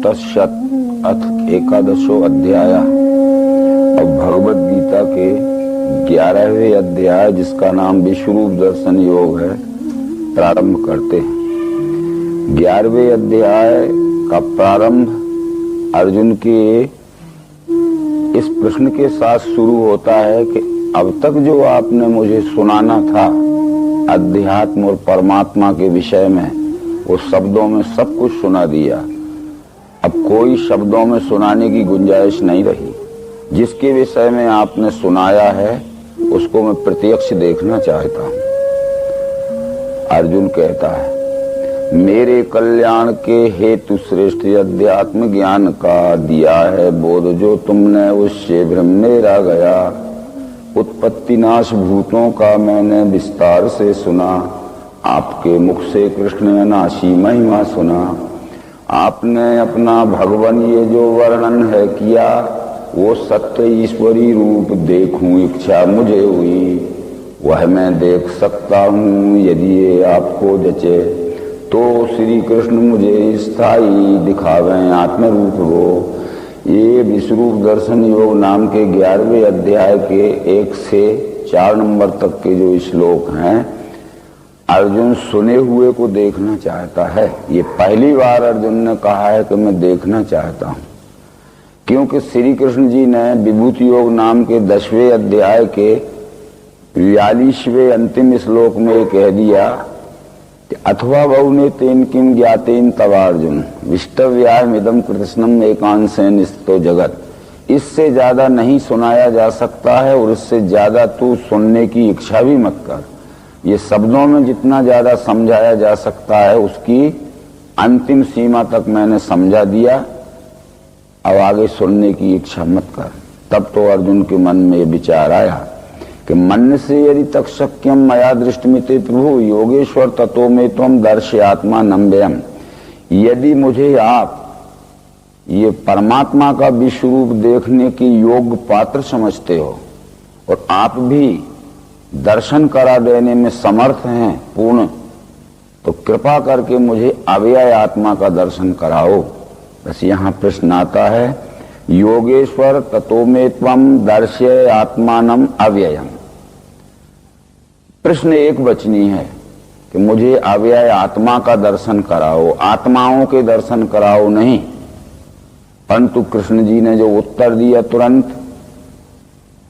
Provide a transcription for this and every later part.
तत्सत अथ एकादशो अध्याय। अब भगवद गीता के 11वें अध्याय, जिसका नाम विश्वरूप दर्शन योग है, प्रारंभ करते हैं। 11वें अध्याय का प्रारंभ अर्जुन के इस प्रश्न के साथ शुरू होता है कि अब तक जो आपने मुझे सुनाना था अध्यात्म और परमात्मा के विषय में, वो शब्दों में सब कुछ सुना दिया। अब कोई शब्दों में सुनाने की गुंजाइश नहीं रही। जिसके विषय में आपने सुनाया है उसको मैं प्रत्यक्ष देखना चाहता हूं। अर्जुन कहता है, मेरे कल्याण के हेतु श्रेष्ठ अध्यात्म ज्ञान का दिया है बोध, जो तुमने उससे भ्रम मेरा गया। उत्पत्ति नाश भूतों का मैंने विस्तार से सुना, आपके मुख से कृष्ण अनाशी महिमा सुना। आपने अपना भगवान ये जो वर्णन है किया, वो सत्य ईश्वरी रूप देखूं इच्छा मुझे हुई। वह मैं देख सकता हूँ यदि ये आपको जचे, तो श्री कृष्ण मुझे स्थायी दिखावें आत्मरूप हो। ये विश्वरूप दर्शन योग नाम के 11वें अध्याय के 1 से 4 नंबर तक के जो श्लोक हैं, अर्जुन सुने हुए को देखना चाहता है। ये पहली बार अर्जुन ने कहा है कि मैं देखना चाहता हूं, क्योंकि श्री कृष्ण जी ने विभूति योग नाम के 10वें अध्याय के 42वें अंतिम श्लोक में कह दिया कि अथवा बहुने तेन किम ज्ञातेन तवार्जुन विष्टव्यामिदं कृष्णम एकांशेन स्थितो जगत। इससे ज्यादा नहीं सुनाया जा सकता है और इससे ज्यादा तू सुनने की इच्छा भी मत कर। ये शब्दों में जितना ज्यादा समझाया जा सकता है उसकी अंतिम सीमा तक मैंने समझा दिया। अब आगे सुनने की इच्छा मत कर। तब तो अर्जुन के मन में विचार आया कि मन से यदि तक शक्यम मया दृष्टिमिते प्रभु योगेश्वर ततो में त्वं दर्शयात्मा नम्यम। यदि मुझे आप ये परमात्मा का विश्वरूप देखने की योग्य पात्र समझते हो और आप भी दर्शन करा देने में समर्थ हैं पूर्ण, तो कृपा करके मुझे अव्यय आत्मा का दर्शन कराओ। बस यहाँ प्रश्न आता है, योगेश्वर ततो में त्वं दर्शय आत्मानम अव्ययम। प्रश्न एक वचनी है कि मुझे अव्यय आत्मा का दर्शन कराओ, आत्माओं के दर्शन कराओ नहीं। परंतु कृष्ण जी ने जो उत्तर दिया तुरंत,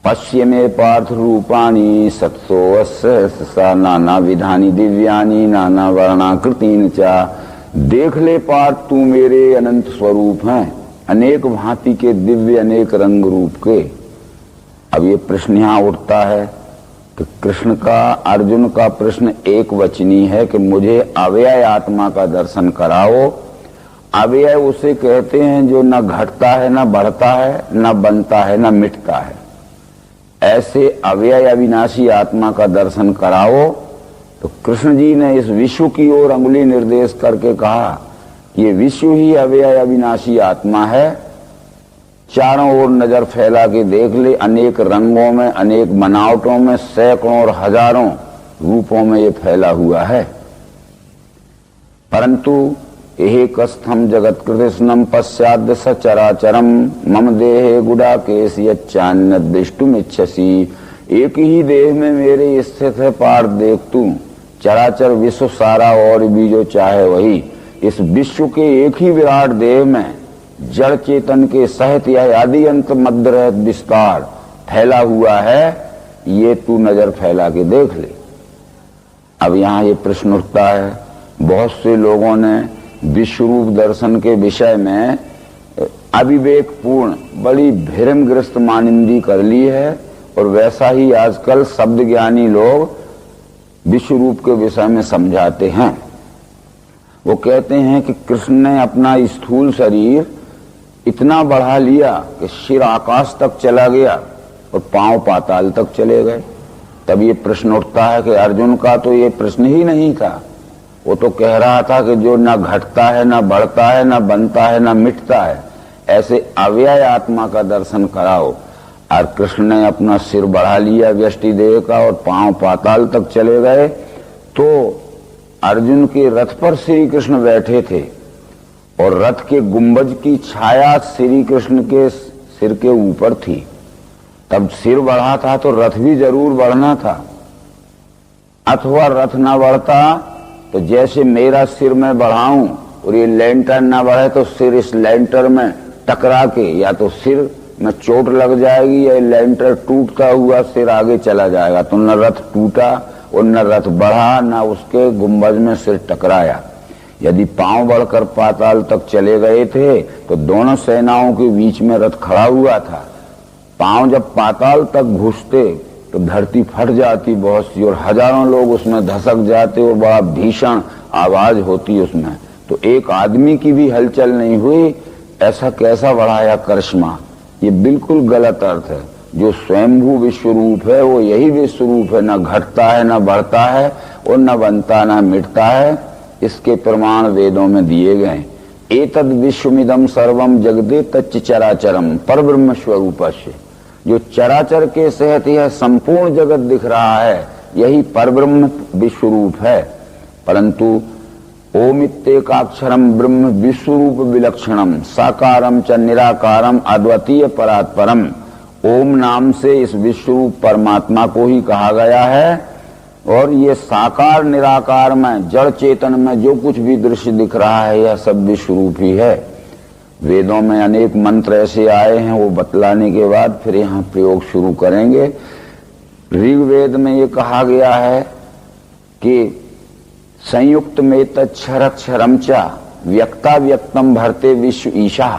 पश्य में पार्थ रूपाणी सत्सो नाना विधानी दिव्यानी नाना वर्णाकृतीन चा। देख ले पार्थ, तू मेरे अनंत स्वरूप हैं, अनेक भांति के दिव्य अनेक रंग रूप के। अब ये प्रश्न यहाँ उठता है कि कृष्ण का, अर्जुन का प्रश्न एक वचनी है कि मुझे अव्यय आत्मा का दर्शन कराओ। अव्यय उसे कहते हैं जो न घटता है, न बढ़ता है, न बनता है, न मिटता है। ऐसे अव्यय अविनाशी आत्मा का दर्शन कराओ। तो कृष्ण जी ने इस विश्व की ओर अंगुली निर्देश करके कहा, ये विश्व ही अव्यय अविनाशी आत्मा है। चारों ओर नजर फैला के देख ले, अनेक रंगों में, अनेक बनावटों में, सैकड़ों और हजारों रूपों में ये फैला हुआ है। परंतु एकस्थम जगत कृष्णम पश्चाद् सचराचरम मम देहे गुडाकेश यच्चान्य दृष्टुमिच्छसि। एक ही देह में मेरे स्थित है पार्थ देख तू। चराचर विश्व सारा और भी जो चाहे वही, इस विश्व के एक ही विराट देह में जड़ चेतन के सहित यह आदि अंत मध्य रहत विस्तार फैला हुआ है। ये तू नजर फैला के देख ले। अब यहाँ ये प्रश्न उठता है, बहुत से लोगों ने विश्वरूप दर्शन के विषय में अविवेकपूर्ण बड़ी भ्रमग्रस्त मानिंदी कर ली है, और वैसा ही आजकल शब्द ज्ञानी लोग विश्वरूप के विषय में समझाते हैं। वो कहते हैं कि कृष्ण ने अपना स्थूल शरीर इतना बढ़ा लिया कि सिर आकाश तक चला गया और पांव पाताल तक चले गए। तब ये प्रश्न उठता है कि अर्जुन का तो ये प्रश्न ही नहीं था। वो तो कह रहा था कि जो न घटता है, न बढ़ता है, न बनता है, न मिटता है, ऐसे अव्यय आत्मा का दर्शन कराओ। और कृष्ण ने अपना सिर बढ़ा लिया व्यष्टि देह का और पांव पाताल तक चले गए। तो अर्जुन के रथ पर श्री कृष्ण बैठे थे और रथ के गुंबज की छाया श्री कृष्ण के सिर के ऊपर थी। तब सिर बढ़ा था तो रथ भी जरूर बढ़ना था, अथवा रथ ना बढ़ता तो जैसे मेरा सिर मैं बढ़ाऊं और ये लैंटर्न ना बढ़े तो सिर इस लैंटर में टकरा के या तो सिर में चोट लग जाएगी या लैंटर टूटता हुआ सिर आगे चला जाएगा। तो न रथ टूटा और न रथ बढ़ा, न उसके गुंबज में सिर टकराया। यदि पांव बढ़कर पाताल तक चले गए थे तो दोनों सेनाओं के बीच में रथ खड़ा हुआ था। पांव जब पाताल तक घुसते तो धरती फट जाती बहुत सी और हजारों लोग उसमें धसक जाते और बड़ा भीषण आवाज होती उसमें। तो एक आदमी की भी हलचल नहीं हुई, ऐसा कैसा बढ़ाया करिश्मा। ये बिल्कुल गलत अर्थ है। जो स्वयंभू विश्वरूप है वो यही विश्वरूप है, न घटता है न बढ़ता है और न बनता न मिटता है। इसके प्रमाण वेदों में दिए गए। एतद विश्वमिदं सर्वम जगदे तच्च चराचरम परब्रह्म स्वरूपस्य। जो चराचर के सहित यह संपूर्ण जगत दिख रहा है यही परब्रह्म विश्वरूप है। परंतु ओमित्येकाक्षरम ब्रह्म विश्वरूप विलक्षणम साकारम च निराकारम अद्वितीय परात्परम। ओम नाम से इस विश्वरूप परमात्मा को ही कहा गया है। और ये साकार निराकार में जड़ चेतन में जो कुछ भी दृश्य दिख रहा है यह सब विश्वरूप ही है। वेदों में अनेक मंत्र ऐसे आए हैं, वो बतलाने के बाद फिर यहाँ प्रयोग शुरू करेंगे। ऋग्वेद में ये कहा गया है कि संयुक्त में तक्षरक्षरम चा व्यक्ता व्यक्तम भरते विश्व ईशा।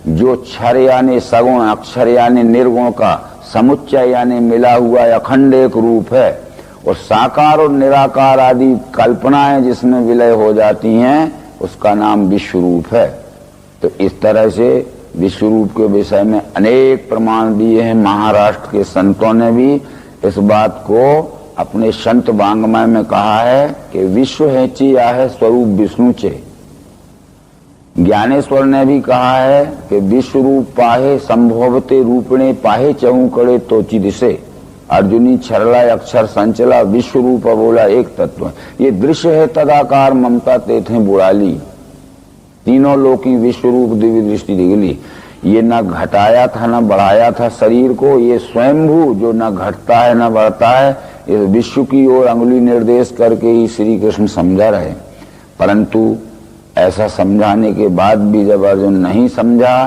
जो क्षर यानी सगुण, अक्षर यानी निर्गुण का समुच्चय यानी मिला हुआ अखंड एक रूप है। और साकार और निराकार आदि कल्पनाएं जिसमें विलय हो जाती हैं उसका नाम विश्वरूप है। तो इस तरह से विश्वरूप के विषय में अनेक प्रमाण दिए हैं। महाराष्ट्र के संतों ने भी इस बात को अपने संत वांग्मय में कहा है कि विश्व हेची आहे स्वरूप विष्णु चे। ज्ञानेश्वर ने भी कहा है कि विश्व रूप पाहे संभवते रूपणे पाहे चहुकड़े तोची दिशे। अर्जुनी छरला अक्षर संचला विश्व रूप बोला एक तत्व। ये दृश्य है तदाकार ममता तेथे बुड़ाली। तीनों लोकी विश्व रूप दिव्य दृष्टि दिखली। ये न घटाया था न बढ़ाया था शरीर को, ये स्वयंभू जो न घटता है न बढ़ता है, इस विश्व की ओर अंगुली निर्देश करके ही श्री कृष्ण समझा रहे। परंतु ऐसा समझाने के बाद भी जब अर्जुन नहीं समझा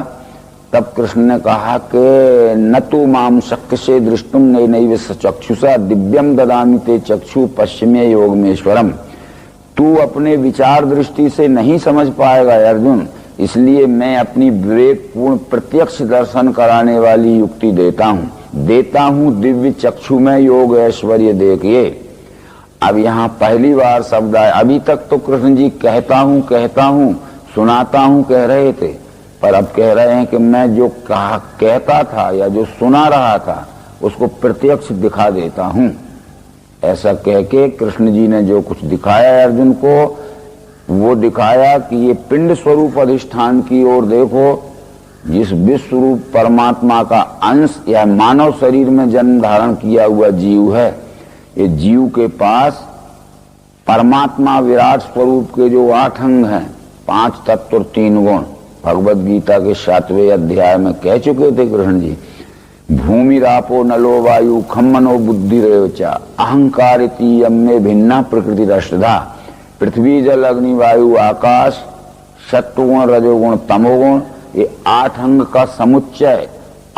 तब कृष्ण ने कहा कि न तू माम शक्य से दृष्टुम नैनैव चक्षुषा दिव्यम ददामि ते चक्षु पश्चिमे योगमेश्वरम। तू अपने विचार दृष्टि से नहीं समझ पाएगा अर्जुन, इसलिए मैं अपनी विवेकपूर्ण प्रत्यक्ष दर्शन कराने वाली युक्ति देता हूँ दिव्य चक्षु में योग ऐश्वर्य देखिए। अब यहाँ पहली बार शब्द आया। अभी तक तो कृष्ण जी कहता हूँ सुनाता हूँ कह रहे थे, पर अब कह रहे हैं कि मैं जो कहता था या जो सुना रहा था उसको प्रत्यक्ष दिखा देता हूँ। ऐसा कह के कृष्ण जी ने जो कुछ दिखाया अर्जुन को वो दिखाया कि ये पिंड स्वरूप अधिष्ठान की ओर देखो। जिस विश्व रूप परमात्मा का अंश या मानव शरीर में जन्म धारण किया हुआ जीव है, ये जीव के पास परमात्मा विराट स्वरूप के जो 8 अंग हैं, 5 तत्व और 3 गुण, भगवत गीता के 7वें अध्याय में कह चुके थे कृष्ण जी। भूमि रापो नलो वायु खम्मनो बुद्धि रेवचा अहंकार यमे भिन्ना प्रकृति रष्टधा। पृथ्वी जल अग्नि वायु आकाश सत्वगुण रजोगुण तमोगुण, ये 8 अंग का समुच्चय।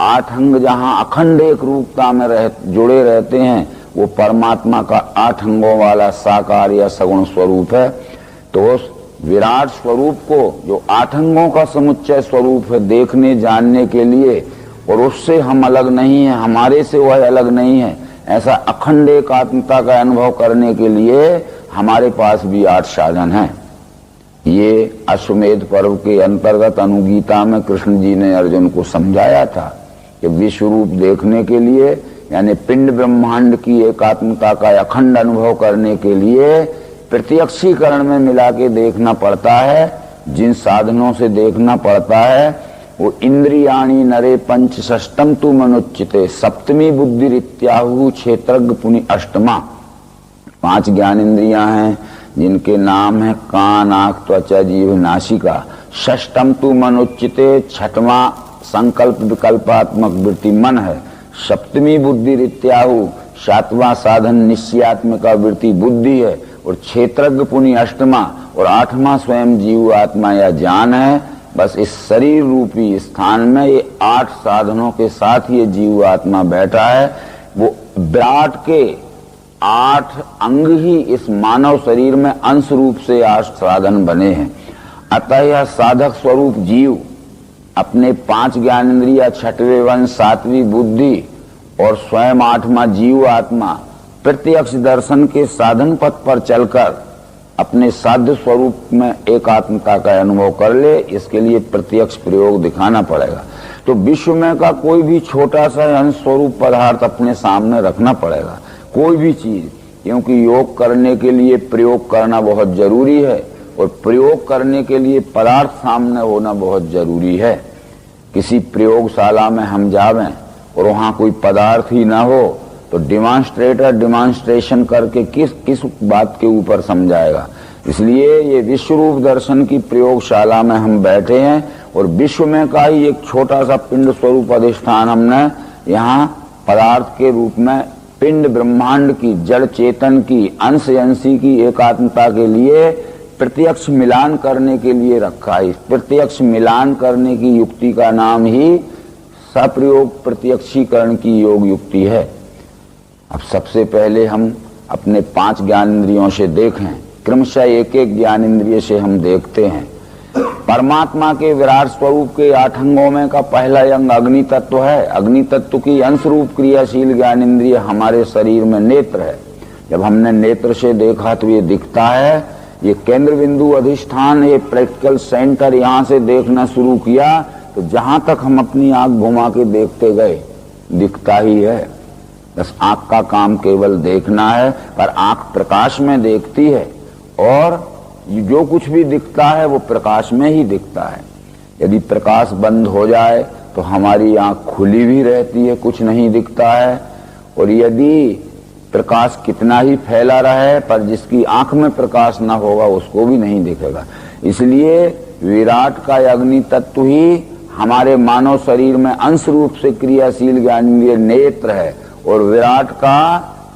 8 अंग जहाँ अखंड एक रूपता में जुड़े रहते हैं वो परमात्मा का 8 अंगों वाला साकार या सगुण स्वरूप है। तो उस विराट स्वरूप को जो 8 अंगों का समुच्चय स्वरूप है देखने जानने के लिए, और उससे हम अलग नहीं है, हमारे से वह अलग नहीं है, ऐसा अखंड एकात्मता का अनुभव करने के लिए हमारे पास भी 8 साधन हैं। ये अश्वमेध पर्व के अंतर्गत अनुगीता में कृष्ण जी ने अर्जुन को समझाया था कि विश्व रूप देखने के लिए यानी पिंड ब्रह्मांड की एकात्मता का अखंड अनुभव करने के लिए प्रत्यक्षीकरण में मिला के देखना पड़ता है। जिन साधनों से देखना पड़ता है वो इंद्रियाणी नरे पंच षष्टम तु मनुच्यते सप्तमी बुद्धि रित्याहु क्षेत्रज्ञ पुनि अष्टमा। 5 ज्ञान इंद्रियां हैं जिनके नाम है कान आंख त्वचा जीभ नासिका। षष्टम तु मनोचिते, छठवां संकल्प विकल्पात्मक वृत्ति मन है। सप्तमी बुद्धि रित्याहु, सातवां साधन निश्चयात्मिका वृत्ति बुद्धि है। और क्षेत्रज्ञ पुनि अष्टमा और आठवां स्वयं जीव आत्मा या ज्ञान है। बस इस शरीर रूपी स्थान में ये 8 साधनों के साथ ये जीव आत्मा बैठा है। वो विराट के 8 अंग ही इस मानव शरीर में अंश रूप से 8 साधन बने हैं। अतः यह साधक स्वरूप जीव अपने 5 ज्ञानेंद्रिय, 6वें वंश, 7वीं बुद्धि और स्वयं 8वां जीव आत्मा प्रत्यक्ष दर्शन के साधन पथ पर चलकर अपने साध्य स्वरूप में एकात्मता का अनुभव कर ले। इसके लिए प्रत्यक्ष प्रयोग दिखाना पड़ेगा। तो विश्व में का कोई भी छोटा सा अंश स्वरूप पदार्थ अपने सामने रखना पड़ेगा, कोई भी चीज, क्योंकि योग करने के लिए प्रयोग करना बहुत जरूरी है और प्रयोग करने के लिए पदार्थ सामने होना बहुत जरूरी है। किसी प्रयोगशाला में हम जावें और वहां कोई पदार्थ ही ना हो तो डिमॉन्स्ट्रेटर डिमॉन्स्ट्रेशन करके किस बात के ऊपर समझाएगा। इसलिए ये विश्व रूप दर्शन की प्रयोगशाला में हम बैठे हैं और विश्व में का ही एक छोटा सा पिंड स्वरूप अधिष्ठान हमने यहाँ पदार्थ के रूप में पिंड ब्रह्मांड की, जड़ चेतन की, अंश अंशी की एकात्मता के लिए प्रत्यक्ष मिलान करने के लिए रखा है। प्रत्यक्ष मिलान करने की युक्ति का नाम ही सप्रयोग प्रत्यक्षीकरण की योग युक्ति है। अब सबसे पहले हम अपने 5 ज्ञानेंद्रियों से देखें, क्रमशः एक एक ज्ञानेंद्रिय से हम देखते हैं। परमात्मा के विराट स्वरूप के 8 अंगों में का पहला अंग अग्नि तत्व है। अग्नि तत्व की अंश रूप क्रियाशील ज्ञानेंद्रिय हमारे शरीर में नेत्र है। जब हमने नेत्र से देखा तो ये दिखता है, ये केंद्र बिंदु अधिष्ठान, ये प्रैक्टिकल सेंटर, यहाँ से देखना शुरू किया तो जहां तक हम अपनी आंख घुमा के देखते गए दिखता ही है। बस आंख का काम केवल देखना है, पर आंख प्रकाश में देखती है और जो कुछ भी दिखता है वो प्रकाश में ही दिखता है। यदि प्रकाश बंद हो जाए तो हमारी आंख खुली भी रहती है, कुछ नहीं दिखता है। और यदि प्रकाश कितना ही फैला रहे पर जिसकी आंख में प्रकाश ना होगा उसको भी नहीं दिखेगा। इसलिए विराट का अग्नि तत्व ही हमारे मानव शरीर में अंश रूप से क्रियाशील ज्ञानेंद्रिय नेत्र है और विराट का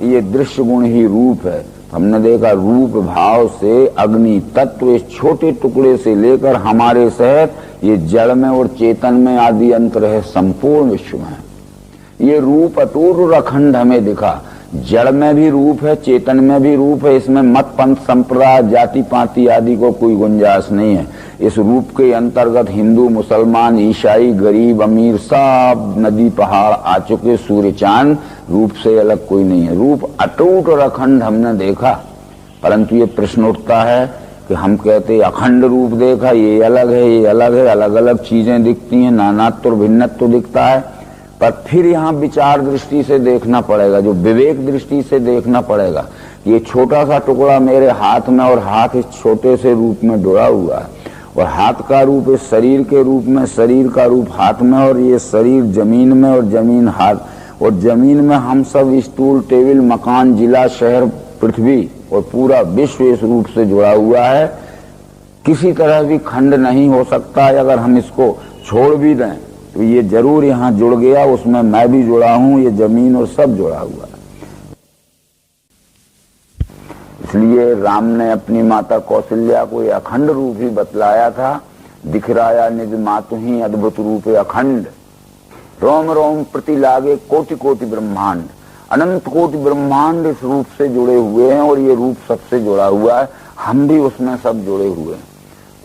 ये दृश्य गुण ही रूप है। हमने देखा रूप भाव से अग्नि तत्व इस छोटे टुकड़े से लेकर हमारे सहित ये जड़ में और चेतन में आदि अंतर है संपूर्ण विश्व में। ये रूप अटूट अखंड हमें दिखा। जड़ में भी रूप है, चेतन में भी रूप है। इसमें मत पंथ संप्रदाय जाति पाति आदि को कोई गुंजाइश नहीं है। इस रूप के अंतर्गत हिंदू, मुसलमान, ईसाई, गरीब, अमीर सब नदी पहाड़ आ चुके, सूर्य चांद, रूप से अलग कोई नहीं है। रूप अटूट और अखंड हमने देखा, परंतु ये प्रश्न उठता है कि हम कहते अखंड रूप देखा, ये अलग है, ये अलग है, अलग अलग चीजें दिखती हैं, नानात्व और भिन्नत्व दिखता है। पर फिर यहाँ विचार दृष्टि से देखना पड़ेगा, जो विवेक दृष्टि से देखना पड़ेगा। ये छोटा सा टुकड़ा मेरे हाथ में और हाथ इस छोटे से रूप में जुड़ा हुआ है और हाथ का रूप इस शरीर के रूप में, शरीर का रूप हाथ में और ये शरीर जमीन में और जमीन हाथ और जमीन में हम सब स्टूल, टेबल, मकान, जिला, शहर, पृथ्वी और पूरा विश्व इस रूप से जुड़ा हुआ है। किसी तरह भी खंड नहीं हो सकता है। अगर हम इसको छोड़ भी दें तो ये जरूर यहाँ जुड़ गया, उसमें मैं भी जुड़ा हूं, ये जमीन और सब जुड़ा हुआ है। इसलिए राम ने अपनी माता कौशल्या को ये अखंड रूप ही बतलाया था। दिखराया निज मातु ही अद्भुत रूप अखंड, रोम रोम प्रति लागे कोटि कोटि ब्रह्मांड। अनंत कोटि ब्रह्मांड इस रूप से जुड़े हुए हैं और ये रूप सबसे जुड़ा हुआ है। हम भी उसमें सब जुड़े हुए हैं।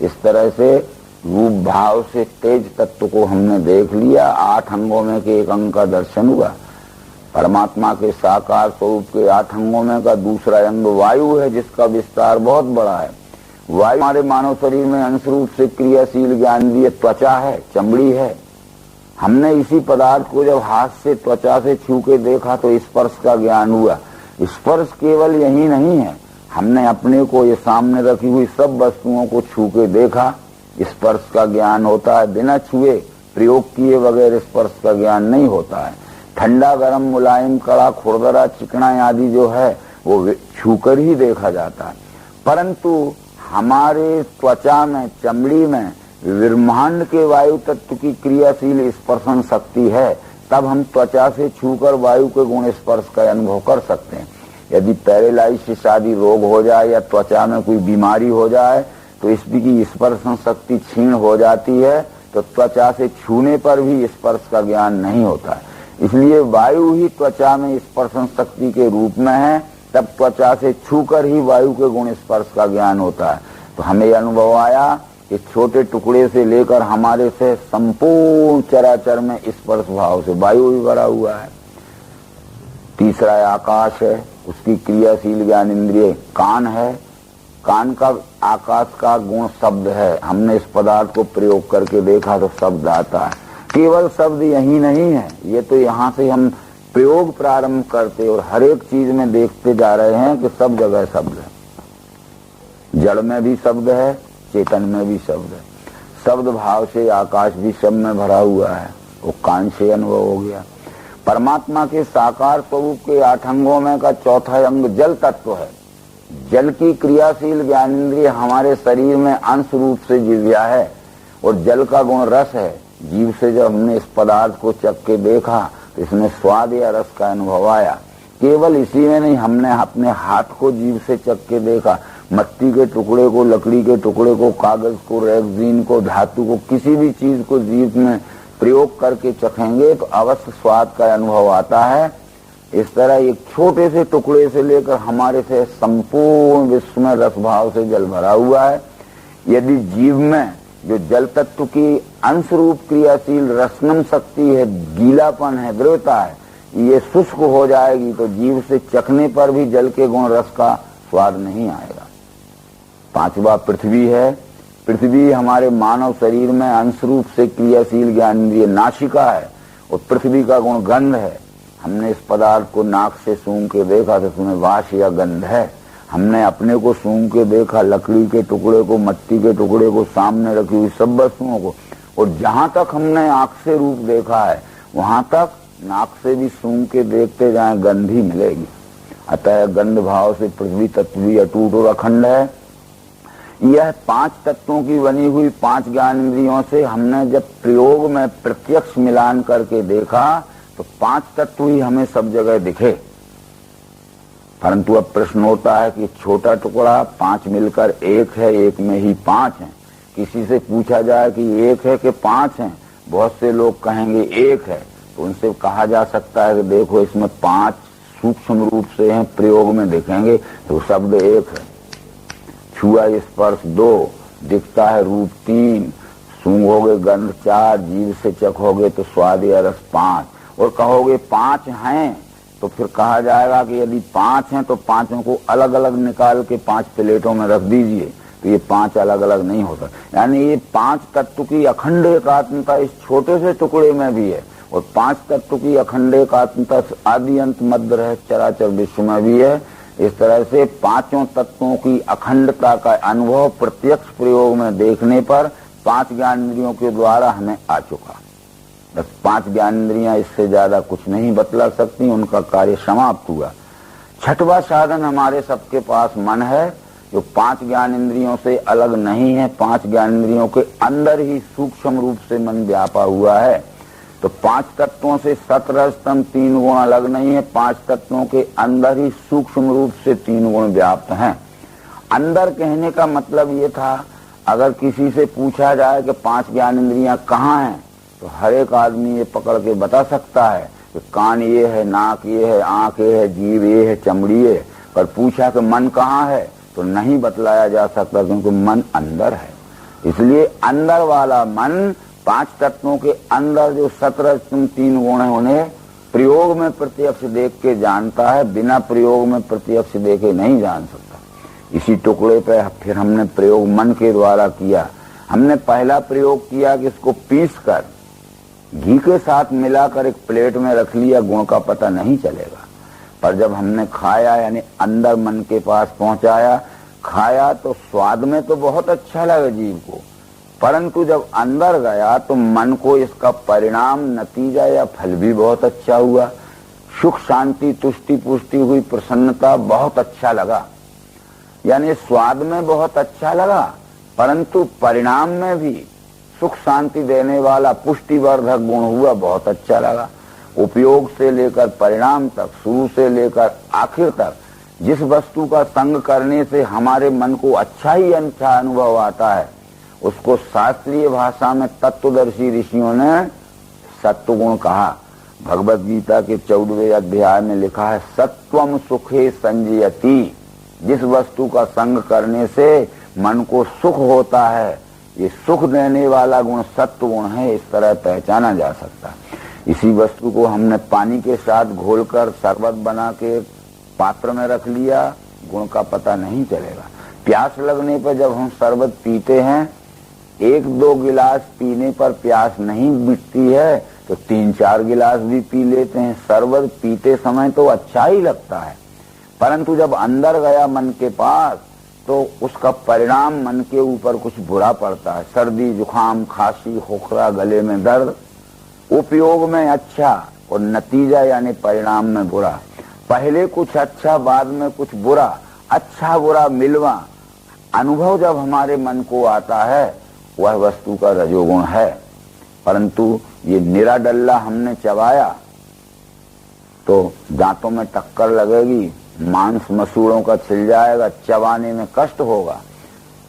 इस तरह से रूप भाव से तेज तत्व को हमने देख लिया। 8 अंगों में के एक अंग का दर्शन हुआ। परमात्मा के साकार स्वरूप के 8 अंगों में का दूसरा अंग वायु है, जिसका विस्तार बहुत बड़ा है। वायु हमारे मानव शरीर में अंश रूप से क्रियाशील ज्ञानेंद्रिय त्वचा है, चमड़ी है। हमने इसी पदार्थ को जब हाथ से त्वचा से छू के देखा तो स्पर्श का ज्ञान हुआ। स्पर्श केवल यही नहीं है, हमने अपने को ये सामने रखी हुई सब वस्तुओं को छू के देखा, स्पर्श का ज्ञान होता है। बिना छुए प्रयोग किए बगैर स्पर्श का ज्ञान नहीं होता है। ठंडा, गरम, मुलायम, कड़ा, खुरदरा, चिकना आदि जो है वो छूकर ही देखा जाता है। परंतु हमारे त्वचा में, चमड़ी में ब्रह्मांड के वायु तत्व की क्रियाशील स्पर्शन शक्ति है, तब हम त्वचा से छूकर वायु के गुण स्पर्श का अनुभव कर सकते हैं। यदि पैरालाइसिस आदि रोग हो जाए या त्वचा में कोई बीमारी हो जाए तो इसकी स्पर्शन शक्ति क्षीण हो जाती है, तो त्वचा से छूने पर भी स्पर्श का ज्ञान नहीं होता है। इसलिए वायु ही त्वचा में स्पर्शन शक्ति के रूप में है, तब त्वचा से छूकर ही वायु के गुण स्पर्श का ज्ञान होता है। तो हमें अनुभव आया कि छोटे टुकड़े से लेकर हमारे से संपूर्ण चराचर में स्पर्श भाव से वायु भी भरा हुआ है। तीसरा आकाश है, उसकी क्रियाशील ज्ञान इंद्रिय कान है। कान का आकाश का गुण शब्द है। हमने इस पदार्थ को प्रयोग करके देखा तो शब्द आता है। केवल शब्द यही नहीं है, ये तो यहाँ से हम प्रयोग प्रारंभ करते और हर एक चीज में देखते जा रहे हैं कि सब जगह शब्द है। जड़ में भी शब्द है, चेतन में भी शब्द है। शब्द भाव से आकाश भी सब में भरा हुआ है, वो कान से अनुभव हो गया। परमात्मा के साकार स्वरूप के 8 अंगों में का चौथा अंग जल तत्व है। जल की क्रियाशील ज्ञानेंद्रिय हमारे शरीर में अंश रूप से जिह्वा है और जल का गुण रस है। जीव से जब हमने इस पदार्थ को चख के देखा तो इसमें स्वाद या रस का अनुभव आया। केवल इसी में नहीं, हमने अपने हाथ को जीव से चख के देखा। मट्टी के टुकड़े को, लकड़ी के टुकड़े को, कागज को, रेगजीन को, धातु को, किसी भी चीज को जीव में प्रयोग करके चखेंगे तो अवश्य स्वाद का अनुभव आता है। इस तरह एक छोटे से टुकड़े से लेकर हमारे से संपूर्ण विश्व में रस भाव से जल भरा हुआ है। यदि जीव में जो जल तत्व की अंश रूप क्रियाशील रसनम शक्ति है, गीलापन है, द्रवता है, ये शुष्क हो जाएगी तो जीव से चखने पर भी जल के गुण रस का स्वाद नहीं आएगा। 5वां पृथ्वी है। पृथ्वी हमारे मानव शरीर में अंश रूप से क्रियाशील ज्ञानेंद्रिय नासिका है और पृथ्वी का गुण गंध है। हमने इस पदार्थ को नाक से सूंघ के देखा तो उसमें वास या गंध है। हमने अपने को सूंघ के देखा, लकड़ी के टुकड़े को, मट्टी के टुकड़े को, सामने रखी हुई सब वस्तुओं को, और जहां तक हमने आंख से रूप देखा है वहां तक नाक से भी सूंघ के देखते जाए गंध ही मिलेगी। अतः गंध भाव से पृथ्वी तत्व भी अटूट और अखंड है। यह 5 तत्वों की बनी हुई 5 ज्ञानेंद्रियों से हमने जब प्रयोग में प्रत्यक्ष मिलान करके देखा तो 5 तत्व ही हमें सब जगह दिखे। परंतु अब प्रश्न होता है कि छोटा टुकड़ा 5 मिलकर 1 है, 1 में ही 5 हैं। किसी से पूछा जाए कि 1 है कि 5 हैं, बहुत से लोग कहेंगे 1 है। तो उनसे कहा जा सकता है कि देखो इसमें 5 सूक्ष्म रूप से हैं, प्रयोग में देखेंगे तो शब्द 1 है। छुआ स्पर्श 2, दिखता है रूप 3, सूंघोगे गंध 4, जीभ से चखोगे तो स्वाद या रस 5, और कहोगे 5 हैं तो फिर कहा जाएगा कि यदि 5 हैं तो 5 को अलग अलग निकाल के 5 प्लेटों में रख दीजिए, तो ये 5 अलग अलग नहीं होता। यानी ये 5 तत्व की अखंड एकात्मता इस छोटे से टुकड़े में भी है और 5 तत्व की अखंड एकात्मता आदि अंत मध्य रह चराचर विश्व में भी है। इस तरह से 5 तत्वों की अखंडता का अनुभव प्रत्यक्ष प्रयोग में देखने पर 5 ज्ञानेंद्रियों के द्वारा हमें आ चुका। बस 5 ज्ञानेंद्रियां, इससे ज्यादा कुछ नहीं बतला सकती, उनका कार्य समाप्त हुआ। 6वां साधन हमारे सबके पास मन है, जो 5 ज्ञानेंद्रियों से अलग नहीं है। 5 ज्ञानेंद्रियों के अंदर ही सूक्ष्म रूप से मन व्यापा हुआ है। तो 5 तत्वों से सतरजतम 3 गुण अलग नहीं है। 5 तत्वों के अंदर ही सूक्ष्म रूप से 3 गुण व्याप्त हैं। अंदर कहने का मतलब ये था, अगर किसी से पूछा जाए कि 5 ज्ञानेंद्रियां कहाँ हैं, तो हर एक आदमी ये पकड़ के बता सकता है कि कान ये है, नाक ये है, आंख ये है, जीभ ये है, चमड़ी ये। पर पूछा कि मन कहाँ है तो नहीं बतलाया जा सकता, क्योंकि मन अंदर है। इसलिए अंदर वाला मन 5 तत्वों के अंदर जो 3 गुण है उन्हें प्रयोग में प्रत्यक्ष देख के जानता है, बिना प्रयोग में प्रत्यक्ष देखे नहीं जान सकता। इसी टुकड़े पे फिर हमने प्रयोग मन के द्वारा किया। हमने पहला प्रयोग किया कि इसको पीस कर घी के साथ मिलाकर एक प्लेट में रख लिया, गुण का पता नहीं चलेगा। पर जब हमने खाया, यानी अंदर मन के पास पहुंचाया, खाया तो स्वाद में तो बहुत अच्छा लगा जीव को, परंतु जब अंदर गया तो मन को इसका परिणाम, नतीजा या फल भी बहुत अच्छा हुआ। सुख, शांति, तुष्टि, पुष्टि हुई, प्रसन्नता बहुत अच्छा लगा। यानी स्वाद में बहुत अच्छा लगा, परंतु परिणाम में भी सुख शांति देने वाला पुष्टिवर्धक गुण हुआ, बहुत अच्छा लगा। उपयोग से लेकर परिणाम तक, शुरू से लेकर आखिर तक जिस वस्तु का संग करने से हमारे मन को अच्छा ही अच्छा अनुभव आता है, उसको शास्त्रीय भाषा में तत्वदर्शी ऋषियों ने सत्वगुण कहा। भगवत गीता के 14वें अध्याय में लिखा है, सत्वम सुखे संजयति। जिस वस्तु का संग करने से मन को सुख होता है, ये सुख देने वाला गुण सत्व गुण है, इस तरह पहचाना जा सकता है। इसी वस्तु को हमने पानी के साथ घोलकर शरबत बना के पात्र में रख लिया, गुण का पता नहीं चलेगा। प्यास लगने पर जब हम शरबत पीते हैं, 1-2 गिलास पीने पर प्यास नहीं मिटती है तो 3-4 गिलास भी पी लेते हैं। शरबत पीते समय तो अच्छा ही लगता है, परंतु जब अंदर गया मन के पास तो उसका परिणाम मन के ऊपर कुछ बुरा पड़ता है। सर्दी, जुकाम, खांसी, खोखला, गले में दर्द, उपयोग में अच्छा और नतीजा यानी परिणाम में बुरा। पहले कुछ अच्छा, बाद में कुछ बुरा, अच्छा बुरा मिलवा अनुभव जब हमारे मन को आता है, वह वस्तु का रजोगुण है। परंतु ये निरा डल्ला हमने चबाया तो दांतों में टक्कर लगेगी, मांस मसूड़ों का छिल जाएगा, चबाने में कष्ट होगा।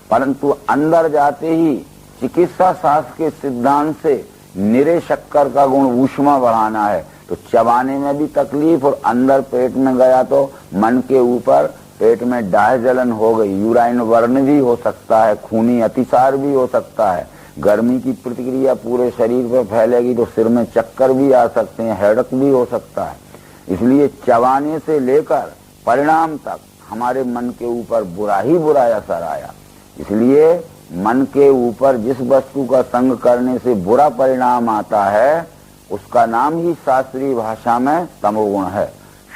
परंतु अंदर जाते ही चिकित्सा शास्त्र के सिद्धांत से निरे शक्कर का गुण ऊष्मा बढ़ाना है, तो चबाने में भी तकलीफ और अंदर पेट में गया तो मन के ऊपर पेट में डाह जलन हो गई, यूराइन वर्ण भी हो सकता है, खूनी अतिसार भी हो सकता है, गर्मी की प्रतिक्रिया पूरे शरीर पर फैलेगी तो सिर में चक्कर भी आ सकते हैं, हेडक भी हो सकता है। इसलिए चबाने से लेकर परिणाम तक हमारे मन के ऊपर बुरा ही बुरा असर आया। इसलिए मन के ऊपर जिस वस्तु का संग करने से बुरा परिणाम आता है, उसका नाम ही शास्त्रीय भाषा में तमोगुण है।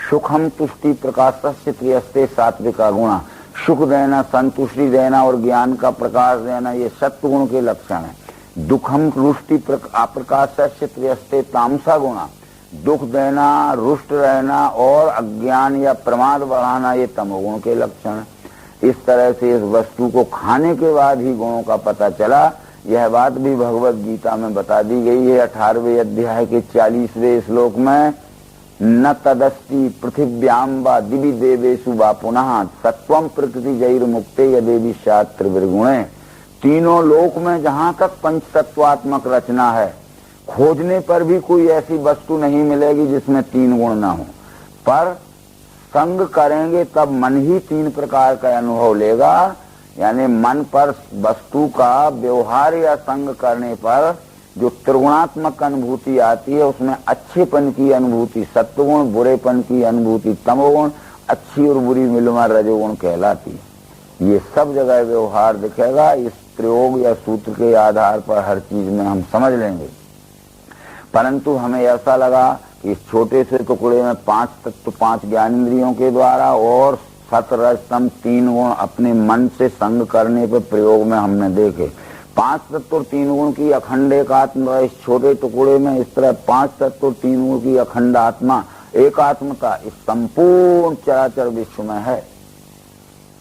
सुखम तुष्टि प्रकाशस्य त्रियस्ते सात्विका गुणा। सुख देना, संतुष्टि देना और ज्ञान का प्रकाश देना, ये सत्व गुण के लक्षण है। दुखम रुष्टि अप्रकाशस्य त्रियस्ते तामसा गुणा। दुख देना, रुष्ट रहना और अज्ञान या प्रमाद बढ़ाना, ये तमोगुण के लक्षण है। इस तरह से इस वस्तु को खाने के बाद ही गुणों का पता चला। यह बात भी भगवत गीता में बता दी गई है 18वें अध्याय के 40वें श्लोक में, न तदस्ति पृथिव्याम वा दिवि देवेषु वा पुनः सत्वम प्रकृति जैर मुक्ते यदेवी स्यात् त्रिविर्गुणे। तीनों लोक में जहाँ तक पंचतत्वात्मक रचना है, खोजने पर भी कोई ऐसी वस्तु नहीं मिलेगी जिसमें 3 गुण ना हो। पर संग करेंगे तब मन ही 3 प्रकार का अनुभव लेगा। यानी मन पर वस्तु का व्यवहार या संग करने पर जो त्रिगुणात्मक अनुभूति आती है, उसमें अच्छेपन की अनुभूति सत्वगुण, बुरेपन की अनुभूति तमोगुण, अच्छी और बुरी मिलवा रजोगुण कहलाती है। ये सब जगह व्यवहार दिखेगा। इस प्रयोग या सूत्र के आधार पर हर चीज में हम समझ लेंगे। परंतु हमें ऐसा लगा कि इस छोटे से टुकड़े में 5 तत्व 5 ज्ञानेंद्रियों के द्वारा और सत रज तम 3 गुण अपने मन से संग करने पर प्रयोग में हमने देखे। 5 तत्व और 3 गुण की अखंड एकात्मता इस छोटे टुकड़े में, इस तरह 5 तत्व और 3 गुण की अखंड आत्मा एकात्मता इस संपूर्ण चराचर विश्व में है।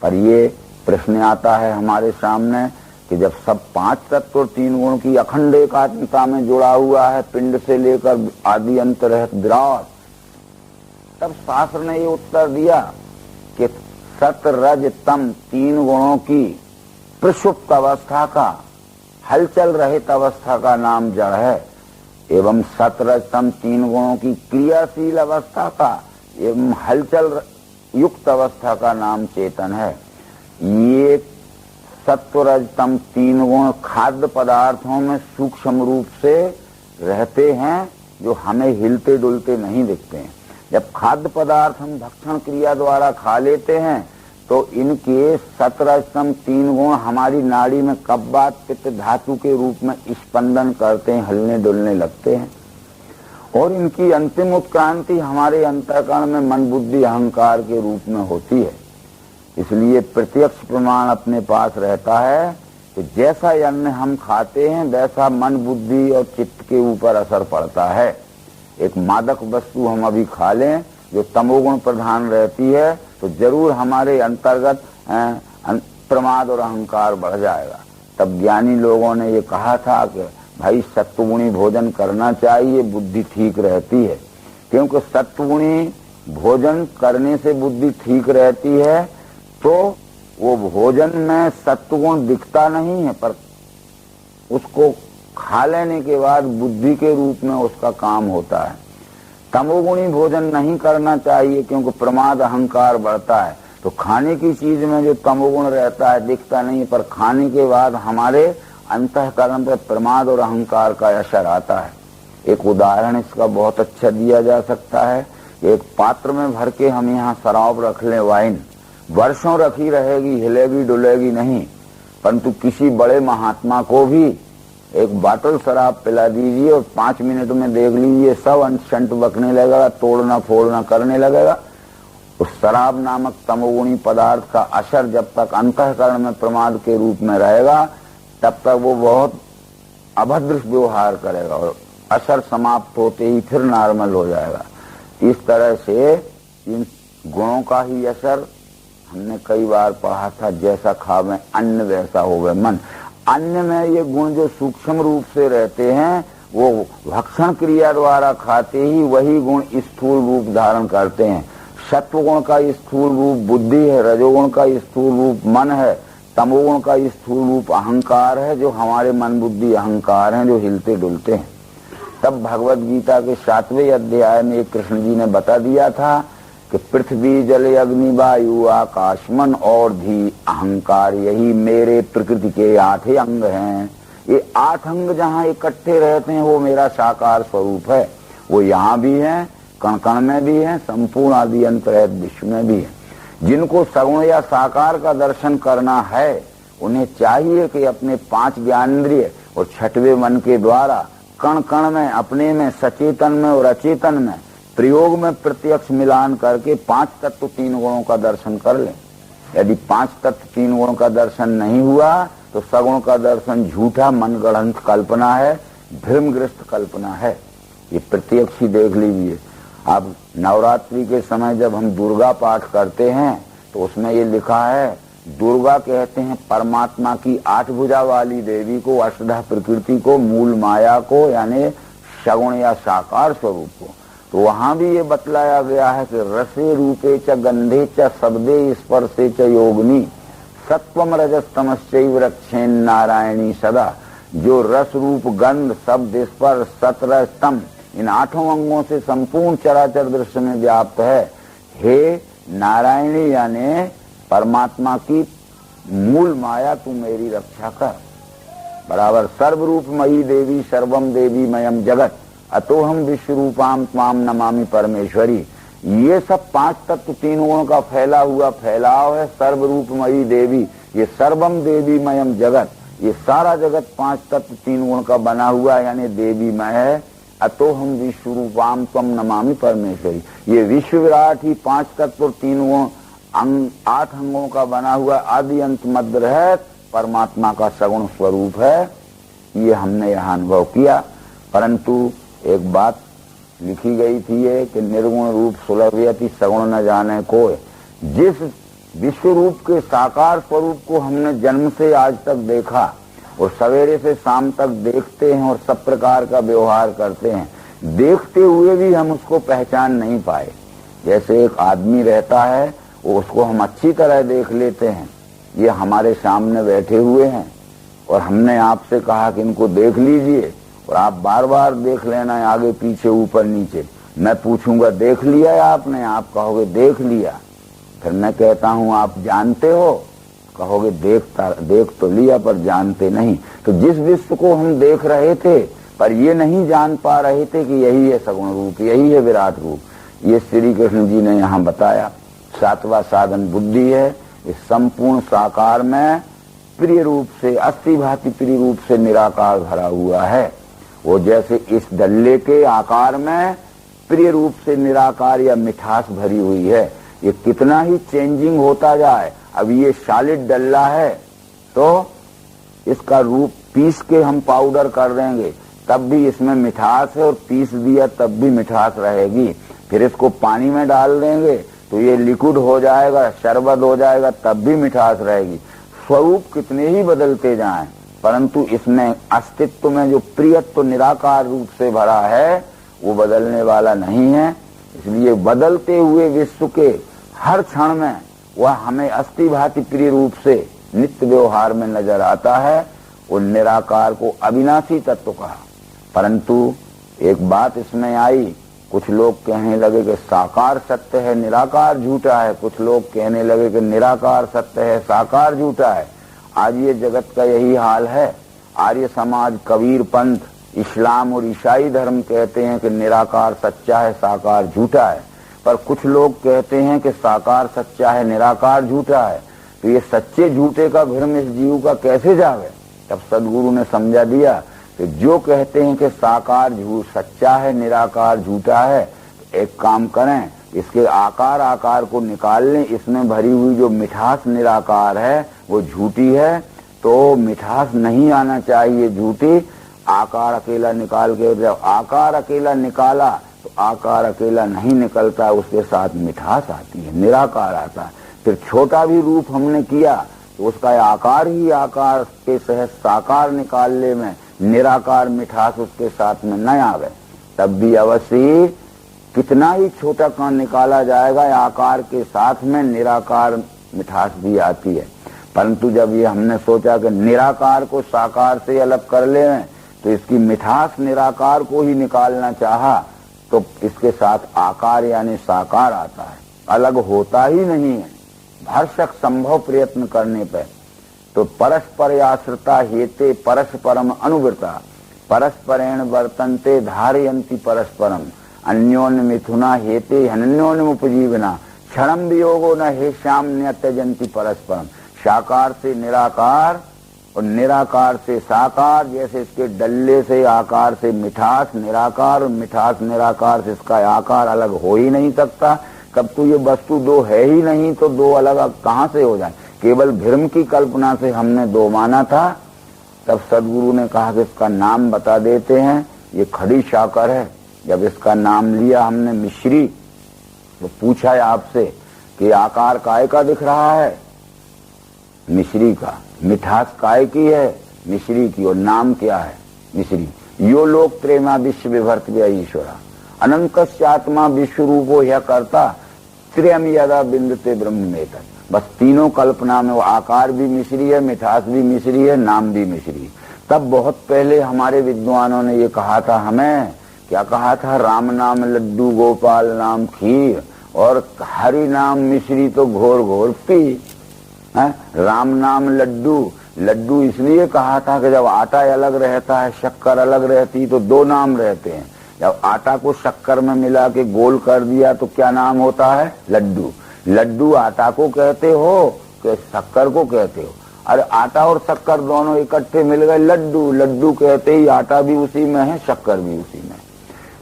पर ये प्रश्न आता है हमारे सामने कि जब सब 5 तत्व और 3 गुण की अखंड एकात्मता में जुड़ा हुआ है, पिंड से लेकर आदि अंत रहत विराट, तब शास्त्र ने ये उत्तर दिया कि सत रज तम 3 गुणों की प्रसुप्त अवस्था का, हलचल रहित अवस्था का नाम जड़ है, एवं सत रज तम 3 गुणों की क्रियाशील अवस्था का एवं हलचल युक्त अवस्था का नाम चेतन है। ये सत्व रज तम 3 गुण खाद्य पदार्थों में सूक्ष्म रूप से रहते हैं, जो हमें हिलते डुलते नहीं दिखते हैं। जब खाद्य पदार्थ हम भक्षण क्रिया द्वारा खा लेते हैं तो इनके सतरजतम 3 गुण हमारी नाड़ी में कब्बात पित्त धातु के रूप में स्पंदन करते हैं, हिलने डुलने लगते हैं, और इनकी अंतिम उत्क्रांति हमारे अंतःकरण में मन बुद्धि अहंकार के रूप में होती है। इसलिए प्रत्यक्ष प्रमाण अपने पास रहता है कि जैसा अन्न हम खाते हैं वैसा मन बुद्धि और चित्त के ऊपर असर पड़ता है। एक मादक वस्तु हम अभी खा लें जो तमोगुण प्रधान रहती है तो जरूर हमारे अंतर्गत प्रमाद और अहंकार बढ़ जाएगा। तब ज्ञानी लोगों ने ये कहा था कि भाई सत्वगुणी भोजन करना चाहिए, बुद्धि ठीक रहती है। क्योंकि सत्वगुणी भोजन करने से बुद्धि ठीक रहती है, तो वो भोजन में सत्वगुण दिखता नहीं है, पर उसको खा लेने के बाद बुद्धि के रूप में उसका काम होता है। तमोगुणी भोजन नहीं करना चाहिए, क्योंकि प्रमाद अहंकार बढ़ता है। तो खाने की चीज में जो तमोगुण रहता है दिखता नहीं, पर खाने के बाद हमारे अंतःकरण पर प्रमाद और अहंकार का असर आता है। एक उदाहरण इसका बहुत अच्छा दिया जा सकता है। एक पात्र में भर के हम यहाँ शराब रख लें, वाइन, वर्षों रखी रहेगी, हिलेगी डुलेगी नहीं, परंतु किसी बड़े महात्मा को भी एक बाटल शराब पिला दीजिए और 5 मिनट में देख लीजिए सब अंशंट बकने लगेगा, तोड़ना फोड़ना करने लगेगा। उस शराब नामक तमोगुणी पदार्थ का असर जब तक अंतःकरण में प्रमाद के रूप में रहेगा, तब तक वो बहुत अभद्र व्यवहार करेगा और असर समाप्त होते ही फिर नॉर्मल हो जाएगा। इस तरह से इन गुणों का ही असर हमने कई बार पढ़ा था, जैसा खावे अन्न वैसा होवे मन। अन्न में ये गुण जो सूक्ष्म रूप से रहते हैं, वो भक्षण क्रिया द्वारा खाते ही वही गुण स्थूल रूप धारण करते हैं। सत्वगुण का स्थूल रूप बुद्धि है, रजोगुण का स्थूल रूप मन है, तमोगुण का स्थूल रूप अहंकार है, जो हमारे मन बुद्धि अहंकार हैं जो हिलते डुलते हैं। तब भगवत गीता के 7वें अध्याय में कृष्ण जी ने बता दिया था कि पृथ्वी जल अग्नि वायु आकाश मन और धी अहंकार, यही मेरे प्रकृति के 8 अंग हैं। ये 8 अंग जहाँ इकट्ठे रहते हैं वो मेरा साकार स्वरूप है। वो यहाँ भी है, कण कण में भी है, संपूर्ण आदि अंतरहित विश्व में भी है। जिनको सगुण या साकार का दर्शन करना है, उन्हें चाहिए कि अपने 5 ज्ञानेंद्रिय और 6वें मन के द्वारा कण कण में, अपने में, सचेतन में और अचेतन में, प्रयोग में प्रत्यक्ष मिलान करके 5 तत्व 3 गुणों का दर्शन कर लें। यदि 5 तत्व 3 गुणों का दर्शन नहीं हुआ तो सगुण का दर्शन झूठा मनगढ़ंत कल्पना है, भ्रमग्रस्त कल्पना है। ये प्रत्यक्ष ही देख लीजिए। अब नवरात्रि के समय जब हम दुर्गा पाठ करते हैं तो उसमें ये लिखा है, दुर्गा कहते हैं परमात्मा की 8 भुजा वाली देवी को, अष्टधा प्रकृति को, मूल माया को, यानी सगुण या साकार स्वरूप को। तो वहां भी ये बतलाया गया है कि रसे रूपे च गंधे च शब्दे स्पर्शे च योगिनी सत्वम रजस्तमश्चैव रक्षेन नारायणी सदा। जो रस रूप गंध शब्द स्पर्श सत्र स्तम इन 8 अंगों से संपूर्ण चराचर दृश्य में व्याप्त है। हे नारायणी यानी परमात्मा की मूल माया, तू मेरी रक्षा कर। बराबर सर्वरूप मयी देवी सर्वम देवी मयम जगत अतो हम विश्व रूपाम त्वाम नमामि परमेश्वरी। ये सब 5 तत्व 3 गुणों का फैला हुआ फैलाव है। सर्वरूपमयी देवी, ये सर्वम देवी मयम जगत, ये सारा जगत 5 तत्व 3 गुण का बना हुआ यानी देवीमय है। अतो हम विश्व रूपाम त्वम नमामि परमेश्वरी। ये विश्व विराट ही 5 तत्व और 3 गुण 8 अंगों का बना हुआ आदि अंत मध्य रहत परमात्मा का सगुण स्वरूप है। ये हमने यहाँ अनुभव किया। परंतु एक बात लिखी गई थी ये कि निर्गुण रूप सुलभयति सगुण न जाने को। जिस विश्व रूप के साकार स्वरूप को हमने जन्म से आज तक देखा और सवेरे से शाम तक देखते हैं और सब प्रकार का व्यवहार करते हैं, देखते हुए भी हम उसको पहचान नहीं पाए। जैसे एक आदमी रहता है, उसको हम अच्छी तरह देख लेते हैं, ये हमारे सामने बैठे हुए हैं और हमने आपसे कहा कि इनको देख लीजिए और आप बार बार देख लेना, आगे पीछे ऊपर नीचे। मैं पूछूंगा देख लिया है आपने, आप कहोगे देख लिया। फिर मैं कहता हूं आप जानते हो, कहोगे देख तो लिया पर जानते नहीं। तो जिस विश्व को हम देख रहे थे पर ये नहीं जान पा रहे थे कि यही है सगुण रूप, यही है विराट रूप, ये श्री कृष्ण जी ने यहाँ बताया। 7वां साधन बुद्धि है। इस संपूर्ण साकार में प्रिय रूप से, अस्थि भांति प्रिय रूप से निराकार भरा हुआ है। वो जैसे इस डल्ले के आकार में प्रिय रूप से निराकार या मिठास भरी हुई है। ये कितना ही चेंजिंग होता जाए, अब ये सॉलिड डल्ला है तो इसका रूप पीस के हम पाउडर कर देंगे तब भी इसमें मिठास है, और पीस दिया तब भी मिठास रहेगी। फिर इसको पानी में डाल देंगे तो ये लिक्विड हो जाएगा, शरबत हो जाएगा, तब भी मिठास रहेगी। स्वरूप कितने ही बदलते जाएं परंतु इसमें अस्तित्व में जो प्रियत्व निराकार रूप से भरा है वो बदलने वाला नहीं है। इसलिए बदलते हुए विश्व के हर क्षण में वह हमें अस्थि भांति प्रिय रूप से नित्य व्यवहार में नजर आता है। वो निराकार को अविनाशी तत्व कहा। परंतु एक बात इसमें आई, कुछ लोग कहने लगे कि साकार सत्य है, निराकार झूठा है। कुछ लोग कहने लगे कि निराकार सत्य है, साकार झूठा है। आज ये जगत का यही हाल है। आर्य समाज, कबीर पंथ, इस्लाम और ईसाई धर्म कहते हैं कि निराकार सच्चा है, साकार झूठा है। पर कुछ लोग कहते हैं कि साकार सच्चा है, निराकार झूठा है। तो ये सच्चे झूठे का भ्रम इस जीव का कैसे जावे? तब सदगुरु ने समझा दिया कि जो कहते हैं कि साकार झूठ सच्चा है, निराकार झूठा है, तो एक काम करें, इसके आकार को निकाल लें। इसमें भरी हुई जो मिठास निराकार है वो झूठी है, तो मिठास नहीं आना चाहिए झूठी। आकार अकेला निकाल के, जब आकार अकेला निकाला तो आकार अकेला नहीं निकलता, उसके साथ मिठास आती है, निराकार आता है। फिर छोटा भी रूप हमने किया तो उसका आकार ही आकार के सह साकार निकालने में निराकार मिठास उसके साथ में न आवे, तब भी अवश्य कितना ही छोटा कान निकाला जाएगा, आकार के साथ में निराकार मिठास भी आती है। परंतु जब ये हमने सोचा कि निराकार को साकार से अलग कर ले, तो इसकी मिठास निराकार को ही निकालना चाहा, तो इसके साथ आकार यानी साकार आता है, अलग होता ही नहीं है भरसक संभव प्रयत्न करने पे। तो परस्पर आश्रिता हेते परस्परम अनुवृता, परस्परेण वर्तन्ते धारयन्ति परस्परम, अन्योन्य मिथुना हेते अन्योन्य उपजीवना, क्षणम वियोगो न हे श्याम न त्यजन्ति परस्परम। साकार से निराकार और निराकार से साकार, जैसे इसके डल्ले से आकार से मिठास निराकार और मिठास निराकार से इसका आकार अलग हो ही नहीं सकता। कब तो ये वस्तु दो है ही नहीं, तो दो अलग कहाँ से हो जाए? केवल भ्रम की कल्पना से हमने दो माना था। तब सदगुरु ने कहा कि इसका नाम बता देते हैं। ये खड़ी साकर है। जब इसका नाम लिया हमने मिश्री, तो पूछा है आपसे कि आकार काय का दिख रहा है? मिश्री का। मिठास काय की है? मिश्री की। और नाम क्या है? मिश्री। यो लोक त्रेमा विश्व विभर्त ईश्वरा अनंतस्यात्मा विश्व रूपो यह करता त्रियम यदा बिंदते ब्रह्म में। बस तीनों कल्पना में वो आकार भी मिश्री है, मिठास भी मिश्री है, नाम भी मिश्री है। तब बहुत पहले हमारे विद्वानों ने ये कहा था, हमें क्या कहा था? राम नाम लड्डू, गोपाल नाम खीर, और हरि नाम मिश्री तो घोर घोर पी। राम नाम लड्डू, लड्डू इसलिए कहा था कि जब आटा अलग रहता है, शक्कर अलग रहती, तो दो नाम रहते हैं। जब आटा को शक्कर में मिला के गोल कर दिया तो क्या नाम होता है? लड्डू। लड्डू आटा को कहते हो कि शक्कर को कहते हो? अरे आटा और शक्कर दोनों इकट्ठे मिल गए लड्डू। लड्डू कहते ही आटा भी उसी में है, शक्कर भी उसी में।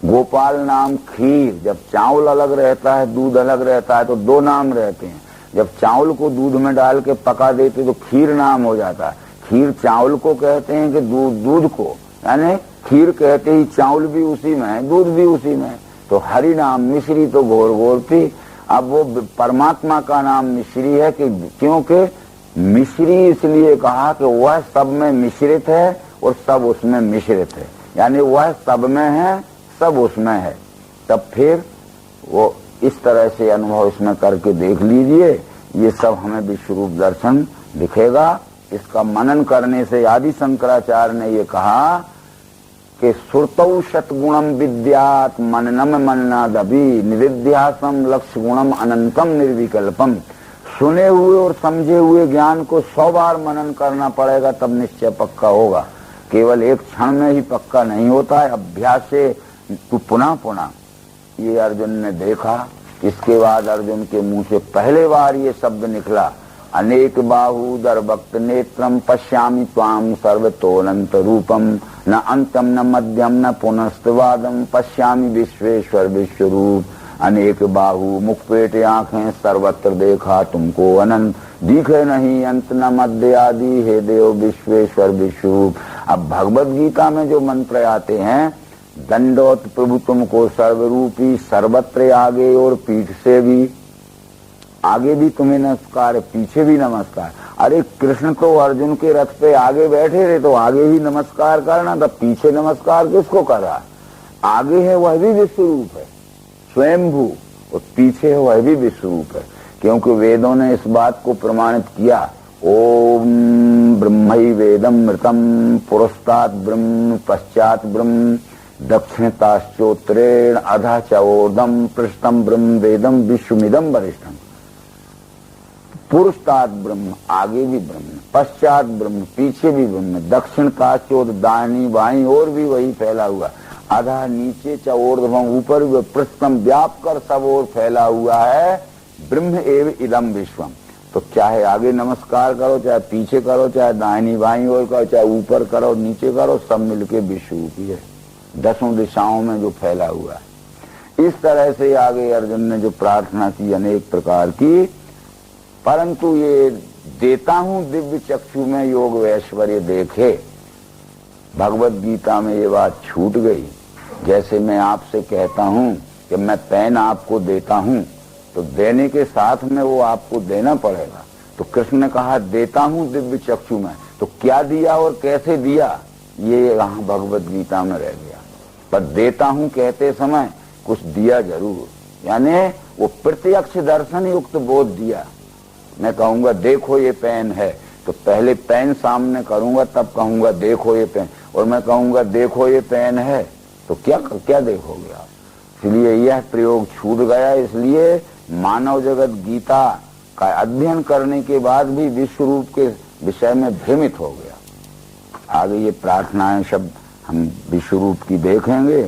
गोपाल नाम खीर, जब चावल अलग रहता है, दूध अलग रहता है, तो दो नाम रहते हैं। जब चावल को दूध में डाल के पका देते तो खीर नाम हो जाता है। खीर चावल को कहते हैं कि दूध को, यानी खीर कहते ही चावल भी उसी में है, दूध भी उसी में है। तो हरि नाम मिश्री तो घोर घोर पी। अब वो परमात्मा का नाम मिश्री है कि क्योंकि मिश्री इसलिए कहा कि वह सब में मिश्रित है और सब उसमें मिश्रित है, यानी वह सब में है, सब उसमें है। तब फिर वो इस तरह से अनुभव इसमें करके देख लीजिए, ये सब हमें विश्वरूप दर्शन दिखेगा। इसका मनन करने से आदि शंकराचार्य ने ये कहा कि सुरतौ शतगुणम विद्यात मननम मननादभि निविध्यासम लक्ष्य गुणम अनंतम निर्विकल्पम। सुने हुए और समझे हुए ज्ञान को 100 बार मनन करना पड़ेगा, तब निश्चय पक्का होगा। केवल एक क्षण में ही पक्का नहीं होता है, अभ्यास से पुनः पुनः। ये अर्जुन ने देखा। इसके बाद अर्जुन के मुंह से पहले बार ये शब्द निकला, अनेक बाहूदर भक्त नेत्रम पश्यामि त्वाम सर्वतोऽनंत रूपम न अंतम न मध्यम न पुनस्तवादम पश्यामि विश्वेश्वर विश्वरूप। अनेक बाहु मुख पेट आंखें सर्वत्र देखा तुमको अनंत, दिखे नहीं अंत न मध्य आदि हे देव विश्वेश्वर विश्वरूप। अब भगवद गीता में जो मंत्र आते हैं, दंडोत प्रभु तुमको सर्वरूपी, सर्वत्र आगे और पीठ से भी, आगे भी तुम्हें नमस्कार है, पीछे भी नमस्कार। अरे कृष्ण तो अर्जुन के रथ पे आगे बैठे थे, तो आगे ही नमस्कार करना था, पीछे नमस्कार किसको कर रहा? आगे है वह भी विश्व रूप है, स्वयंभू, और पीछे है वह भी विश्व रूप है। क्योंकि वेदों ने इस बात को प्रमाणित किया, ओम ब्रह्मई वेदम मृतम पुरस्तात् ब्रह्म पश्चात ब्रह्म दक्षिणताश्चोत्तरेण अधः च ऊर्ध्वं पृष्ठं ब्रह्म वेदम विश्वमिदं वरिष्ठम। पुरस्तात् ब्रह्म, आगे भी ब्रह्म, पश्चात ब्रह्म, पीछे भी ब्रह्म, दक्षिणताश्चोत, दाहिनी बाईं और भी वही फैला हुआ, अधः नीचे च ऊर्ध्वं, ऊपर भी, पृष्ठम व्याप कर सब ओर फैला हुआ है, ब्रह्म एव इदम विश्वम। तो चाहे आगे नमस्कार करो, चाहे पीछे करो, चाहे दाहिनी बाईं ओर करो, चाहे ऊपर करो नीचे करो, सब मिलके विश्व रूपी है, दसों दिशाओं में जो फैला हुआ है। इस तरह से आगे अर्जुन ने जो प्रार्थना की अनेक प्रकार की, परंतु ये देता हूं दिव्य चक्षु में योग व ऐश्वर्य देखे, भगवत गीता में ये बात छूट गई। जैसे मैं आपसे कहता हूं कि मैं पेन आपको देता हूं, तो देने के साथ में वो आपको देना पड़ेगा। तो कृष्ण ने कहा देता हूं दिव्य चक्षु में, तो क्या दिया और कैसे दिया ये यहाँ भगवत गीता में रह गया। पर देता हूं कहते समय कुछ दिया जरूर, यानी वो प्रत्यक्ष दर्शन युक्त बोध दिया। मैं कहूंगा देखो ये पेन है, तो पहले पेन सामने करूंगा, तब कहूंगा देखो ये पेन, और मैं कहूंगा देखो ये पेन है, तो क्या देखोगे आप? इसलिए यह प्रयोग छूट गया। इसलिए मानव जगत गीता का अध्ययन करने के बाद भी विश्व रूप के विषय में भ्रमित हो गया। आगे ये प्रार्थनाएं शब्द हम विश्व रूप की देखेंगे।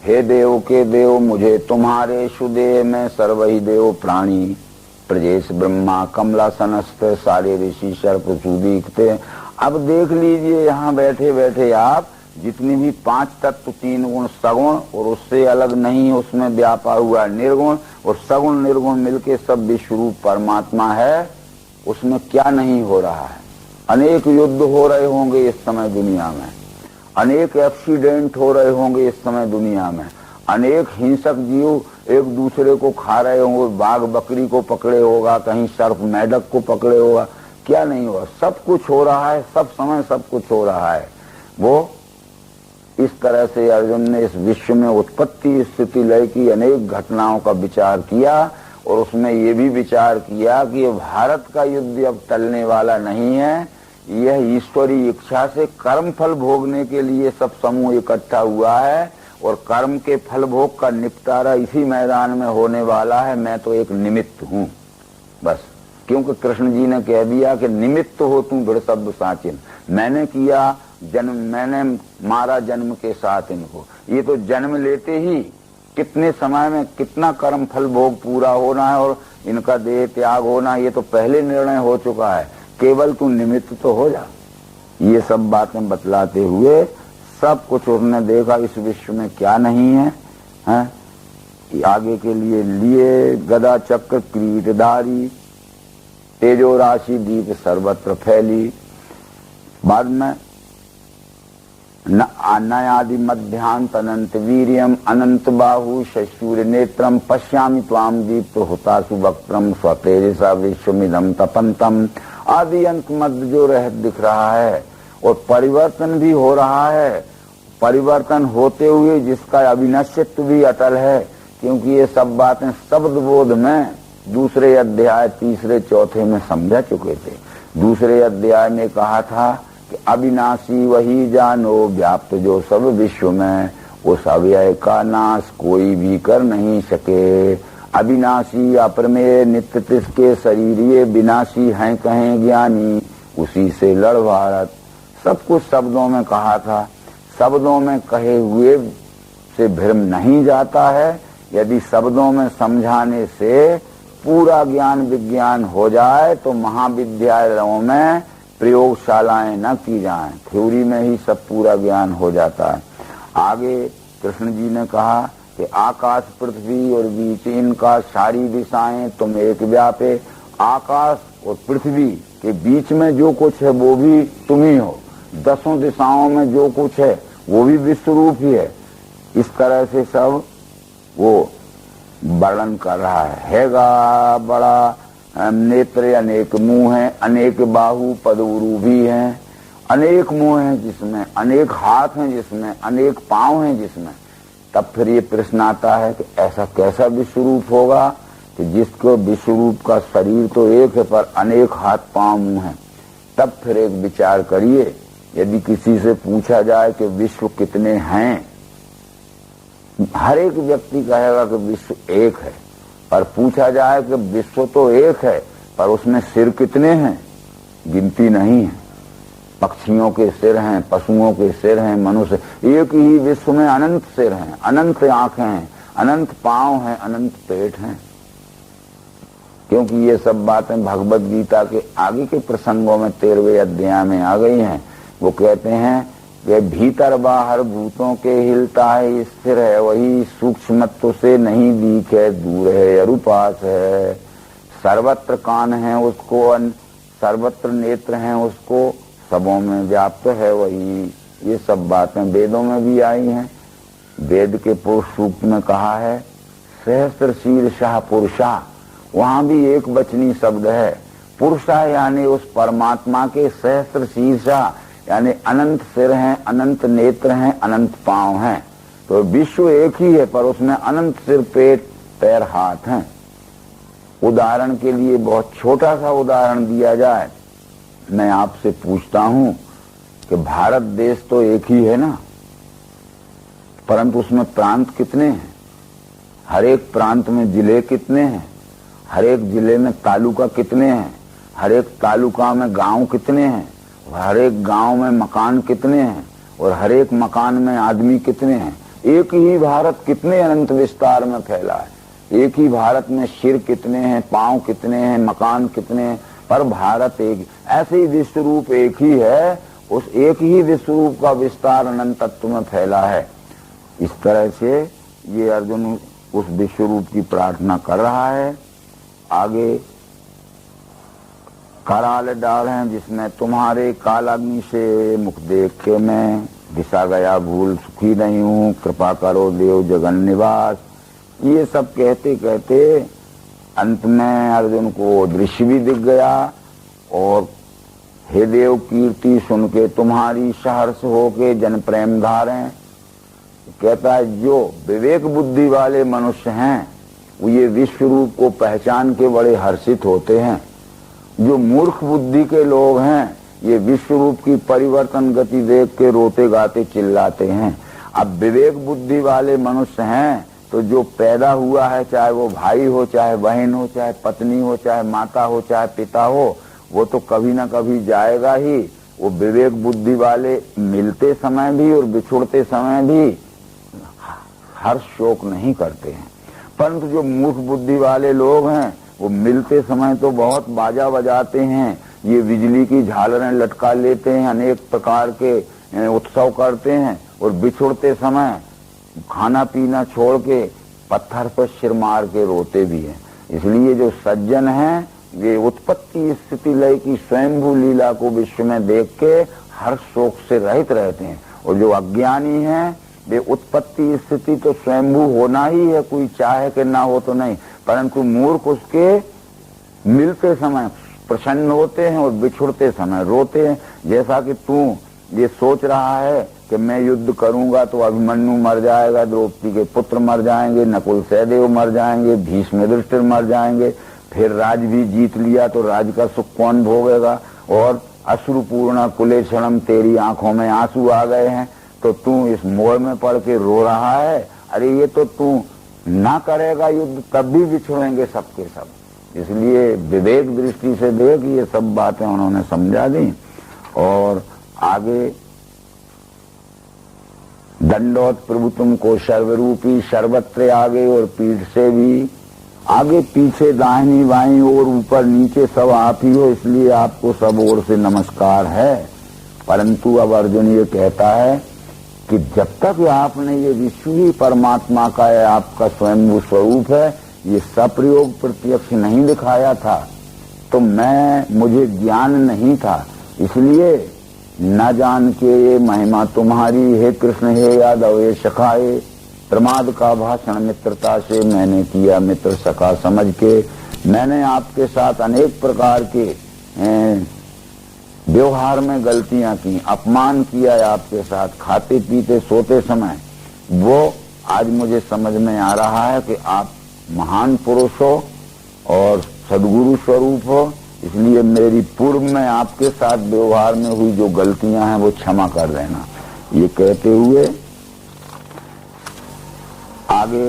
हे देव के देव, मुझे तुम्हारे सुदेह में सर्वहि देव प्राणी, प्रजेश ब्रह्मा कमलासनस्थ सारे ऋषि सर्पसूदीकते। अब देख लीजिए यहाँ बैठे बैठे आप जितनी भी 5 तत्व 3 गुण सगुण और उससे अलग नहीं उसमें व्यापा हुआ निर्गुण, और सगुण निर्गुण मिलके सब विश्व रूप परमात्मा है, उसमें क्या नहीं हो रहा है। अनेक युद्ध हो रहे होंगे इस समय दुनिया में, अनेक एक्सीडेंट हो रहे होंगे इस समय दुनिया में, अनेक हिंसक जीव एक दूसरे को खा रहे होंगे, बाघ बकरी को पकड़े होगा, कहीं सर्प मेढक को पकड़े होगा, क्या नहीं होगा, सब कुछ हो रहा है, सब समय सब कुछ हो रहा है। वो इस तरह से अर्जुन ने इस विश्व में उत्पत्ति स्थिति लय की अनेक घटनाओं का विचार किया, और उसमें ये भी विचार किया कि भारत का युद्ध अब टलने वाला नहीं है, यह ईश्वरी इच्छा से कर्म फल भोगने के लिए सब समूह इकट्ठा हुआ है, और कर्म के फल भोग का निपटारा इसी मैदान में होने वाला है। मैं तो एक निमित्त हूँ बस, क्योंकि कृष्ण जी ने कह दिया कि निमित्त हो तू दृढ़ शब्द साचिन। मैंने किया जन्म, मैंने मारा जन्म के साथ इनको, ये तो जन्म लेते ही कितने समय में कितना कर्म फल भोग पूरा होना है और इनका देह त्याग होना, ये तो पहले निर्णय हो चुका है, केवल तू निमित्त तो हो जा। ये सब बातें बतलाते हुए सब कुछ उसने देखा इस विश्व में क्या नहीं है, हैं? आगे के लिए गदा चक्र किरीटधारी, तेजो राशि दीप सर्वत्र फैली। बाद में नयादि मध्यांत अनंत वीर्यम अनंत बाहु शशूर नेत्रम पश्यामि त्वाम दीप्त हुतासु वक्त्रम स्वतेजसा विश्वमिदं तपंतम। आदि अंत मध्य जो रह दिख रहा है, और परिवर्तन भी हो रहा है, परिवर्तन होते हुए जिसका अविनश्यत्व भी अटल है, क्योंकि ये सब बातें शब्द बोध में दूसरे अध्याय तीसरे चौथे में समझा चुके थे। दूसरे अध्याय में कहा था कि अविनाशी वही जानो व्याप्त जो सब विश्व में, उस अव्यय का नाश कोई भी कर नहीं सके। अविनाशी अप्रमेय नित्य तिसके शरीर ये विनाशी हैं कहें ज्ञानी, उसी से लड़ भारत। सब कुछ शब्दों में कहा था, शब्दों में कहे हुए से भ्रम नहीं जाता है। यदि शब्दों में समझाने से पूरा ज्ञान विज्ञान हो जाए तो महाविद्यालयों में प्रयोगशालाएं न की जाएं, थ्योरी में ही सब पूरा ज्ञान हो जाता है। आगे कृष्ण जी ने कहा कि आकाश पृथ्वी और बीच इनका सारी दिशाएं तुम एक व्यापे। आकाश और पृथ्वी के बीच में जो कुछ है वो भी तुम ही हो, दसों दिशाओं में जो कुछ है वो भी विश्व रूप ही है। इस तरह से सब वो वर्णन कर रहा है। बड़ा नेत्र अनेक मुंह हैं, अनेक बाहु पदउरु भी हैं, अनेक मुंह हैं जिसमें, अनेक हाथ हैं जिसमें, अनेक पांव हैं जिसमें। तब फिर ये प्रश्न आता है कि ऐसा कैसा विश्वरूप होगा कि जिसको विश्वरूप का शरीर तो एक है पर अनेक हाथ पांव मुंह हैं। तब फिर एक विचार करिए, यदि किसी से पूछा जाए कि विश्व कितने हैं, हर एक व्यक्ति कहेगा कि विश्व एक है। पर पूछा जाए कि विश्व तो एक है पर उसमें सिर कितने हैं, गिनती नहीं है। पक्षियों के सिर हैं, पशुओं के सिर हैं, मनुष्य, एक ही विश्व में अनंत सिर हैं, अनंत आंखें हैं, अनंत पांव हैं, अनंत पेट हैं। क्योंकि ये सब बातें भगवद गीता के आगे के प्रसंगों में 13वें अध्याय में आ गई हैं। वो कहते हैं कि भीतर बाहर भूतों के हिलता है, स्थिर है वही, सूक्ष्मत्व से नहीं दिखे, दूर है अरुपास है, सर्वत्र कान है उसको, सर्वत्र नेत्र हैं उसको, सबों में व्याप्त है वही। ये सब बातें वेदों में भी आई हैं। वेद के पुरुष सूक्त में कहा है सहस्र शीर्षः पुरुषा, वहां भी एक वचनी शब्द है। पुरुषा यानी उस परमात्मा के सहस्र शीर्षा यानी अनंत सिर हैं, अनंत नेत्र हैं, अनंत पांव हैं। तो विश्व एक ही है पर उसमें अनंत सिर, पेट, पैर, हाथ हैं। उदाहरण के लिए बहुत छोटा सा उदाहरण दिया जाए, मैं आपसे पूछता हूं कि भारत देश तो एक ही है ना, परंतु उसमें प्रांत कितने हैं? हर एक प्रांत में जिले कितने हैं? हर एक जिले में तालुका कितने हैं? हर एक तालुका में गांव कितने हैं? हर एक गांव में मकान कितने हैं? और हर एक मकान में आदमी कितने हैं? एक ही भारत कितने अनंत विस्तार में फैला है। एक ही भारत में सिर कितने हैं, पांव कितने हैं, मकान कितने हैं, पर भारत एक। ऐसे ही विश्वरूप एक ही है, उस एक ही विश्वरूप का विस्तार अनंत तत्व में फैला है। इस तरह से ये अर्जुन उस विश्वरूप की प्रार्थना कर रहा है। आगे कराल डाल हैं जिसमें तुम्हारे कालाग्नि से मुख देख के मैं दिशा गया भूल, सुखी नहीं हूँ, कृपा करो देव जगन निवास। ये सब कहते कहते अंत में अर्जुन को दृश्य भी दिख गया और हे देव कीर्ति सुन के तुम्हारी सहर्ष होके जन प्रेम धारें। कहता है जो विवेक बुद्धि वाले मनुष्य हैं वो ये विश्व रूप को पहचान के बड़े हर्षित होते हैं। जो मूर्ख बुद्धि के लोग हैं ये विश्व रूप की परिवर्तन गति देख के रोते गाते चिल्लाते हैं। अब विवेक बुद्धि वाले मनुष्य हैं तो जो पैदा हुआ है, चाहे वो भाई हो, चाहे बहन हो, चाहे पत्नी हो, चाहे माता हो, चाहे पिता हो, वो तो कभी ना कभी जाएगा ही। वो विवेक बुद्धि वाले मिलते समय भी और बिछुड़ते समय भी हर्ष शोक नहीं करते हैं। परंतु जो मूर्ख बुद्धि वाले लोग हैं वो मिलते समय तो बहुत बाजा बजाते हैं, ये बिजली की झालरें लटका लेते हैं, अनेक प्रकार के उत्सव करते हैं, और बिछुड़ते समय खाना पीना छोड़ के पत्थर पर सिर मार के रोते भी हैं। इसलिए जो सज्जन हैं ये उत्पत्ति स्थिति लय की स्वयंभू लीला को विश्व में देख के हर शोक से रहित रहते हैं। और जो अज्ञानी हैं वे उत्पत्ति स्थिति तो स्वयंभू होना ही है, कोई चाहे कि ना हो तो नहीं, परंतु मूर्ख उसके मिलते समय प्रसन्न होते हैं और बिछुड़ते समय रोते हैं। जैसा कि तू ये सोच रहा है कि मैं युद्ध करूंगा तो अभिमन्यु मर जाएगा, द्रौपदी के पुत्र मर जाएंगे, नकुल सहदेव मर जाएंगे, भीष्म युधिष्ठिर मर जाएंगे, फिर राज भी जीत लिया तो राज का सुख कौन भोगेगा, और अश्रुपूर्णा कुलेक्षणम, तेरी आंखों में आंसू आ गए हैं तो तू इस मोह में पड़ के रो रहा है। अरे ये तो तू ना करेगा युद्ध तब भी बिछुड़ेंगे सबके सब। इसलिए विवेक दृष्टि से देख ये सब बातें उन्होंने समझा दी। और आगे दंडोत प्रभु तुमको सर्वरूपी, सर्वत्र आगे और पीठ से भी, आगे पीछे दाहिनी बाईं और ऊपर नीचे सब आप ही हो, इसलिए आपको सब ओर से नमस्कार है। परंतु अब अर्जुन ये कहता है कि जब तक आपने ये विश्व ही परमात्मा का है, आपका स्वयं स्वरूप है, ये सप्रयोग प्रत्यक्ष नहीं दिखाया था तो मुझे ज्ञान नहीं था, इसलिए न जान के ये महिमा तुम्हारी, हे कृष्ण हे यादव हे सखाए, प्रमाद का भाषण मित्रता से मैंने किया, मित्र सखा समझ के मैंने आपके साथ अनेक प्रकार के व्यवहार में गलतियां की, अपमान किया है आपके साथ, खाते पीते सोते समय। वो आज मुझे समझ में आ रहा है कि आप महान पुरुष हो और सद्गुरु स्वरूप हो, इसलिए मेरी पूर्व में आपके साथ व्यवहार में हुई जो गलतियां हैं वो क्षमा कर देना। ये कहते हुए आगे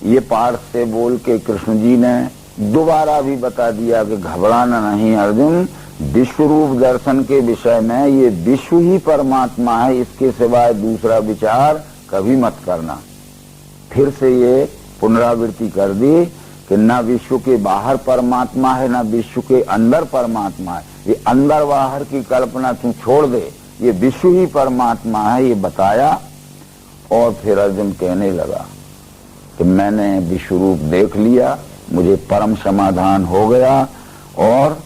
ये पाठ से बोल के कृष्ण जी ने दोबारा भी बता दिया कि घबराना नहीं अर्जुन, विश्व रूप दर्शन के विषय में ये विश्व ही परमात्मा है, इसके सिवाय दूसरा विचार कभी मत करना। फिर से ये पुनरावृत्ति कर दी कि न विश्व के बाहर परमात्मा है, न विश्व के अंदर परमात्मा है। ये अंदर बाहर की कल्पना तू छोड़ दे, ये विश्व ही परमात्मा है, ये बताया। और फिर अर्जुन कहने लगा कि मैंने विश्व रूप देख लिया, मुझे परम समाधान हो गया और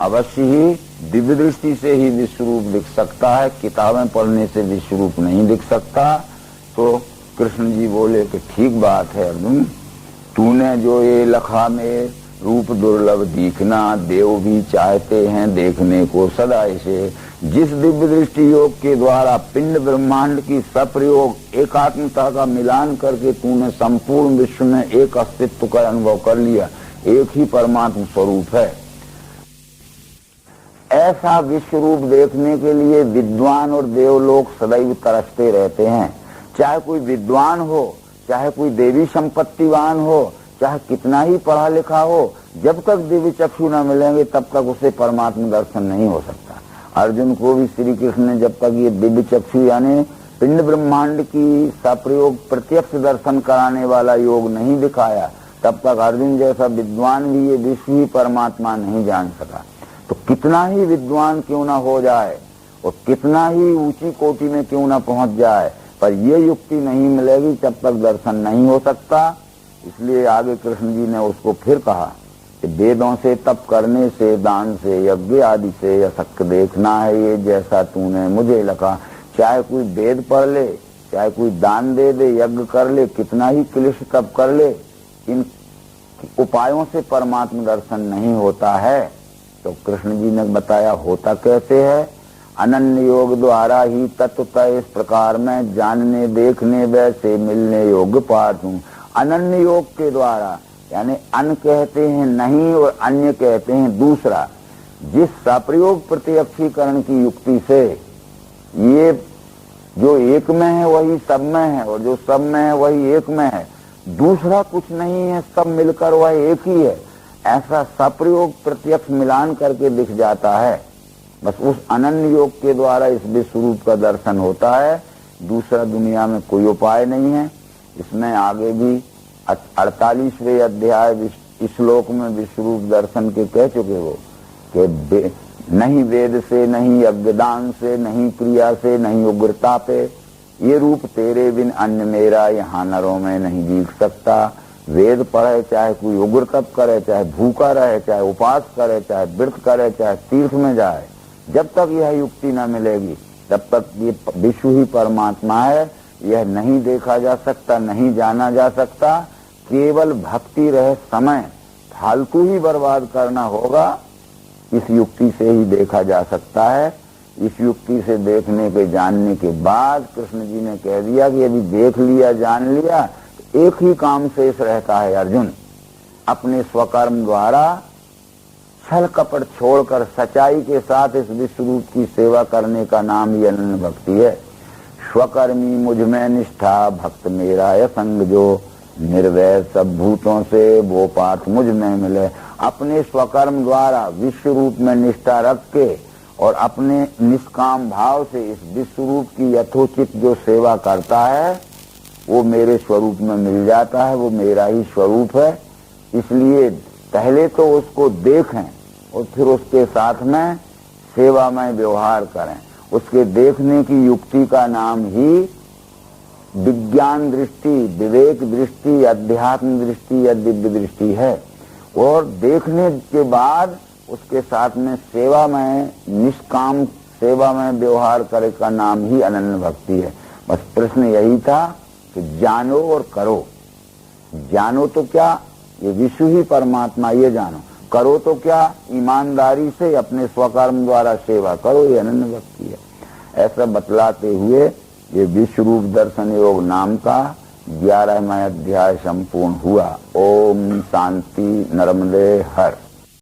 अवश्य ही दिव्य दृष्टि से ही विश्व रूप दिख सकता है, किताबें पढ़ने से विश्व रूप नहीं दिख सकता। तो कृष्ण जी बोले कि ठीक बात है अर्जुन, तूने जो ये लखा में रूप दुर्लभ दिखना, देव भी चाहते हैं देखने को सदा इसे। जिस दिव्य दृष्टि योग के द्वारा पिंड ब्रह्मांड की सप्रयोग एकात्मता का मिलान करके तूने संपूर्ण विश्व में एक अस्तित्व का अनुभव कर लिया, एक ही परमात्मा स्वरूप है, ऐसा विश्व रूप देखने के लिए विद्वान और देवलोक सदैव तरसते रहते हैं। चाहे कोई विद्वान हो, चाहे कोई देवी संपत्तिवान हो, चाहे कितना ही पढ़ा लिखा हो, जब तक दिव्य चक्षु न मिलेंगे तब तक उसे परमात्मा दर्शन नहीं हो सकता। अर्जुन को भी श्री कृष्ण ने जब तक ये दिव्य चक्षु यानी पिंड ब्रह्मांड की सप्रयोग प्रत्यक्ष दर्शन कराने वाला योग नहीं दिखाया, तब तक अर्जुन जैसा विद्वान भी ये विश्व ही परमात्मा नहीं जान सका। तो कितना ही विद्वान क्यों ना हो जाए और कितना ही ऊंची कोटि में क्यों ना पहुंच जाए, पर ये युक्ति नहीं मिलेगी तब तक दर्शन नहीं हो सकता। इसलिए आगे कृष्ण जी ने उसको फिर कहा कि वेदों से तप करने से, दान से, यज्ञ आदि से अशक्य देखना है ये जैसा तूने मुझे लगा। चाहे कोई वेद पढ़ ले, चाहे कोई दान दे दे, यज्ञ कर ले, कितना ही क्लिष्ट तप कर ले, इन उपायों से परमात्मा दर्शन नहीं होता है। तो कृष्ण जी ने बताया होता कैसे है। अनन्य योग द्वारा ही तत्वतः इस प्रकार में जानने देखने वैसे मिलने योग्य पाठ हूँ। अनन्य योग के द्वारा यानी अन कहते हैं नहीं और अन्य कहते हैं दूसरा, जिस सप्रयोग प्रत्यक्षीकरण की युक्ति से ये जो एक में है वही सब में है और जो सब में है वही एक में है, दूसरा कुछ नहीं है, सब मिलकर वह एक ही है, ऐसा सप्रयोग प्रत्यक्ष मिलान करके दिख जाता है। बस उस अनन्य योग के द्वारा इस विश्व रूप का दर्शन होता है, दूसरा दुनिया में कोई उपाय नहीं है। इसमें आगे भी 48वें अध्याय श्लोक में विश्व रूप दर्शन के कह चुके हो कि नहीं वेद से, नहीं यज्ञदान से, नहीं क्रिया से, नहीं उग्रता पे, ये रूप तेरे बिन अन्य मेरा यहाँ नरों में नहीं दिख सकता। वेद पढ़े, चाहे कोई उग्र तप करे, चाहे भूखा रहे, चाहे उपास करे, चाहे व्रत करे, चाहे तीर्थ में जाए, जब तक यह युक्ति न मिलेगी तब तक ये विश्व ही परमात्मा है, यह नहीं देखा जा सकता, नहीं जाना जा सकता। केवल भक्ति रहे समय फालतू ही बर्बाद करना होगा, इस युक्ति से ही देखा जा सकता है। इस युक्ति से देखने के जानने के बाद कृष्ण जी ने कह दिया कि यदि देख लिया जान लिया तो एक ही काम शेष रहता है अर्जुन, अपने स्वकर्म द्वारा छल कपट छोड़कर सच्चाई के साथ इस विश्व रूप की सेवा करने का नाम ही अनन्य भक्ति है। स्वकर्मी मुझ में निष्ठा, भक्त मेरा है संग जो, निर्वैर सब भूतों से वो पाठ मुझ में मिले। अपने स्वकर्म द्वारा विश्व रूप में निष्ठा रख के और अपने निष्काम भाव से इस विश्व रूप की यथोचित जो सेवा करता है वो मेरे स्वरूप में मिल जाता है, वो मेरा ही स्वरूप है। इसलिए पहले तो उसको देखें और फिर उसके साथ में सेवा में व्यवहार करें। उसके देखने की युक्ति का नाम ही विज्ञान दृष्टि, विवेक दृष्टि, अध्यात्म दृष्टि या दिव्य दृष्टि है। और देखने के बाद उसके साथ में सेवा में, निष्काम सेवा में व्यवहार करे का नाम ही अनन्य भक्ति है। बस प्रश्न यही था तो जानो और करो। जानो तो क्या, ये विश्व ही परमात्मा, ये जानो। करो तो क्या, ईमानदारी से अपने स्वकर्म द्वारा सेवा करो, ये अनन्य भक्ति है। ऐसा बतलाते हुए ये विश्व रूप दर्शन योग नाम का 11वां अध्याय संपूर्ण हुआ। ओम शांति नर्मदे हर।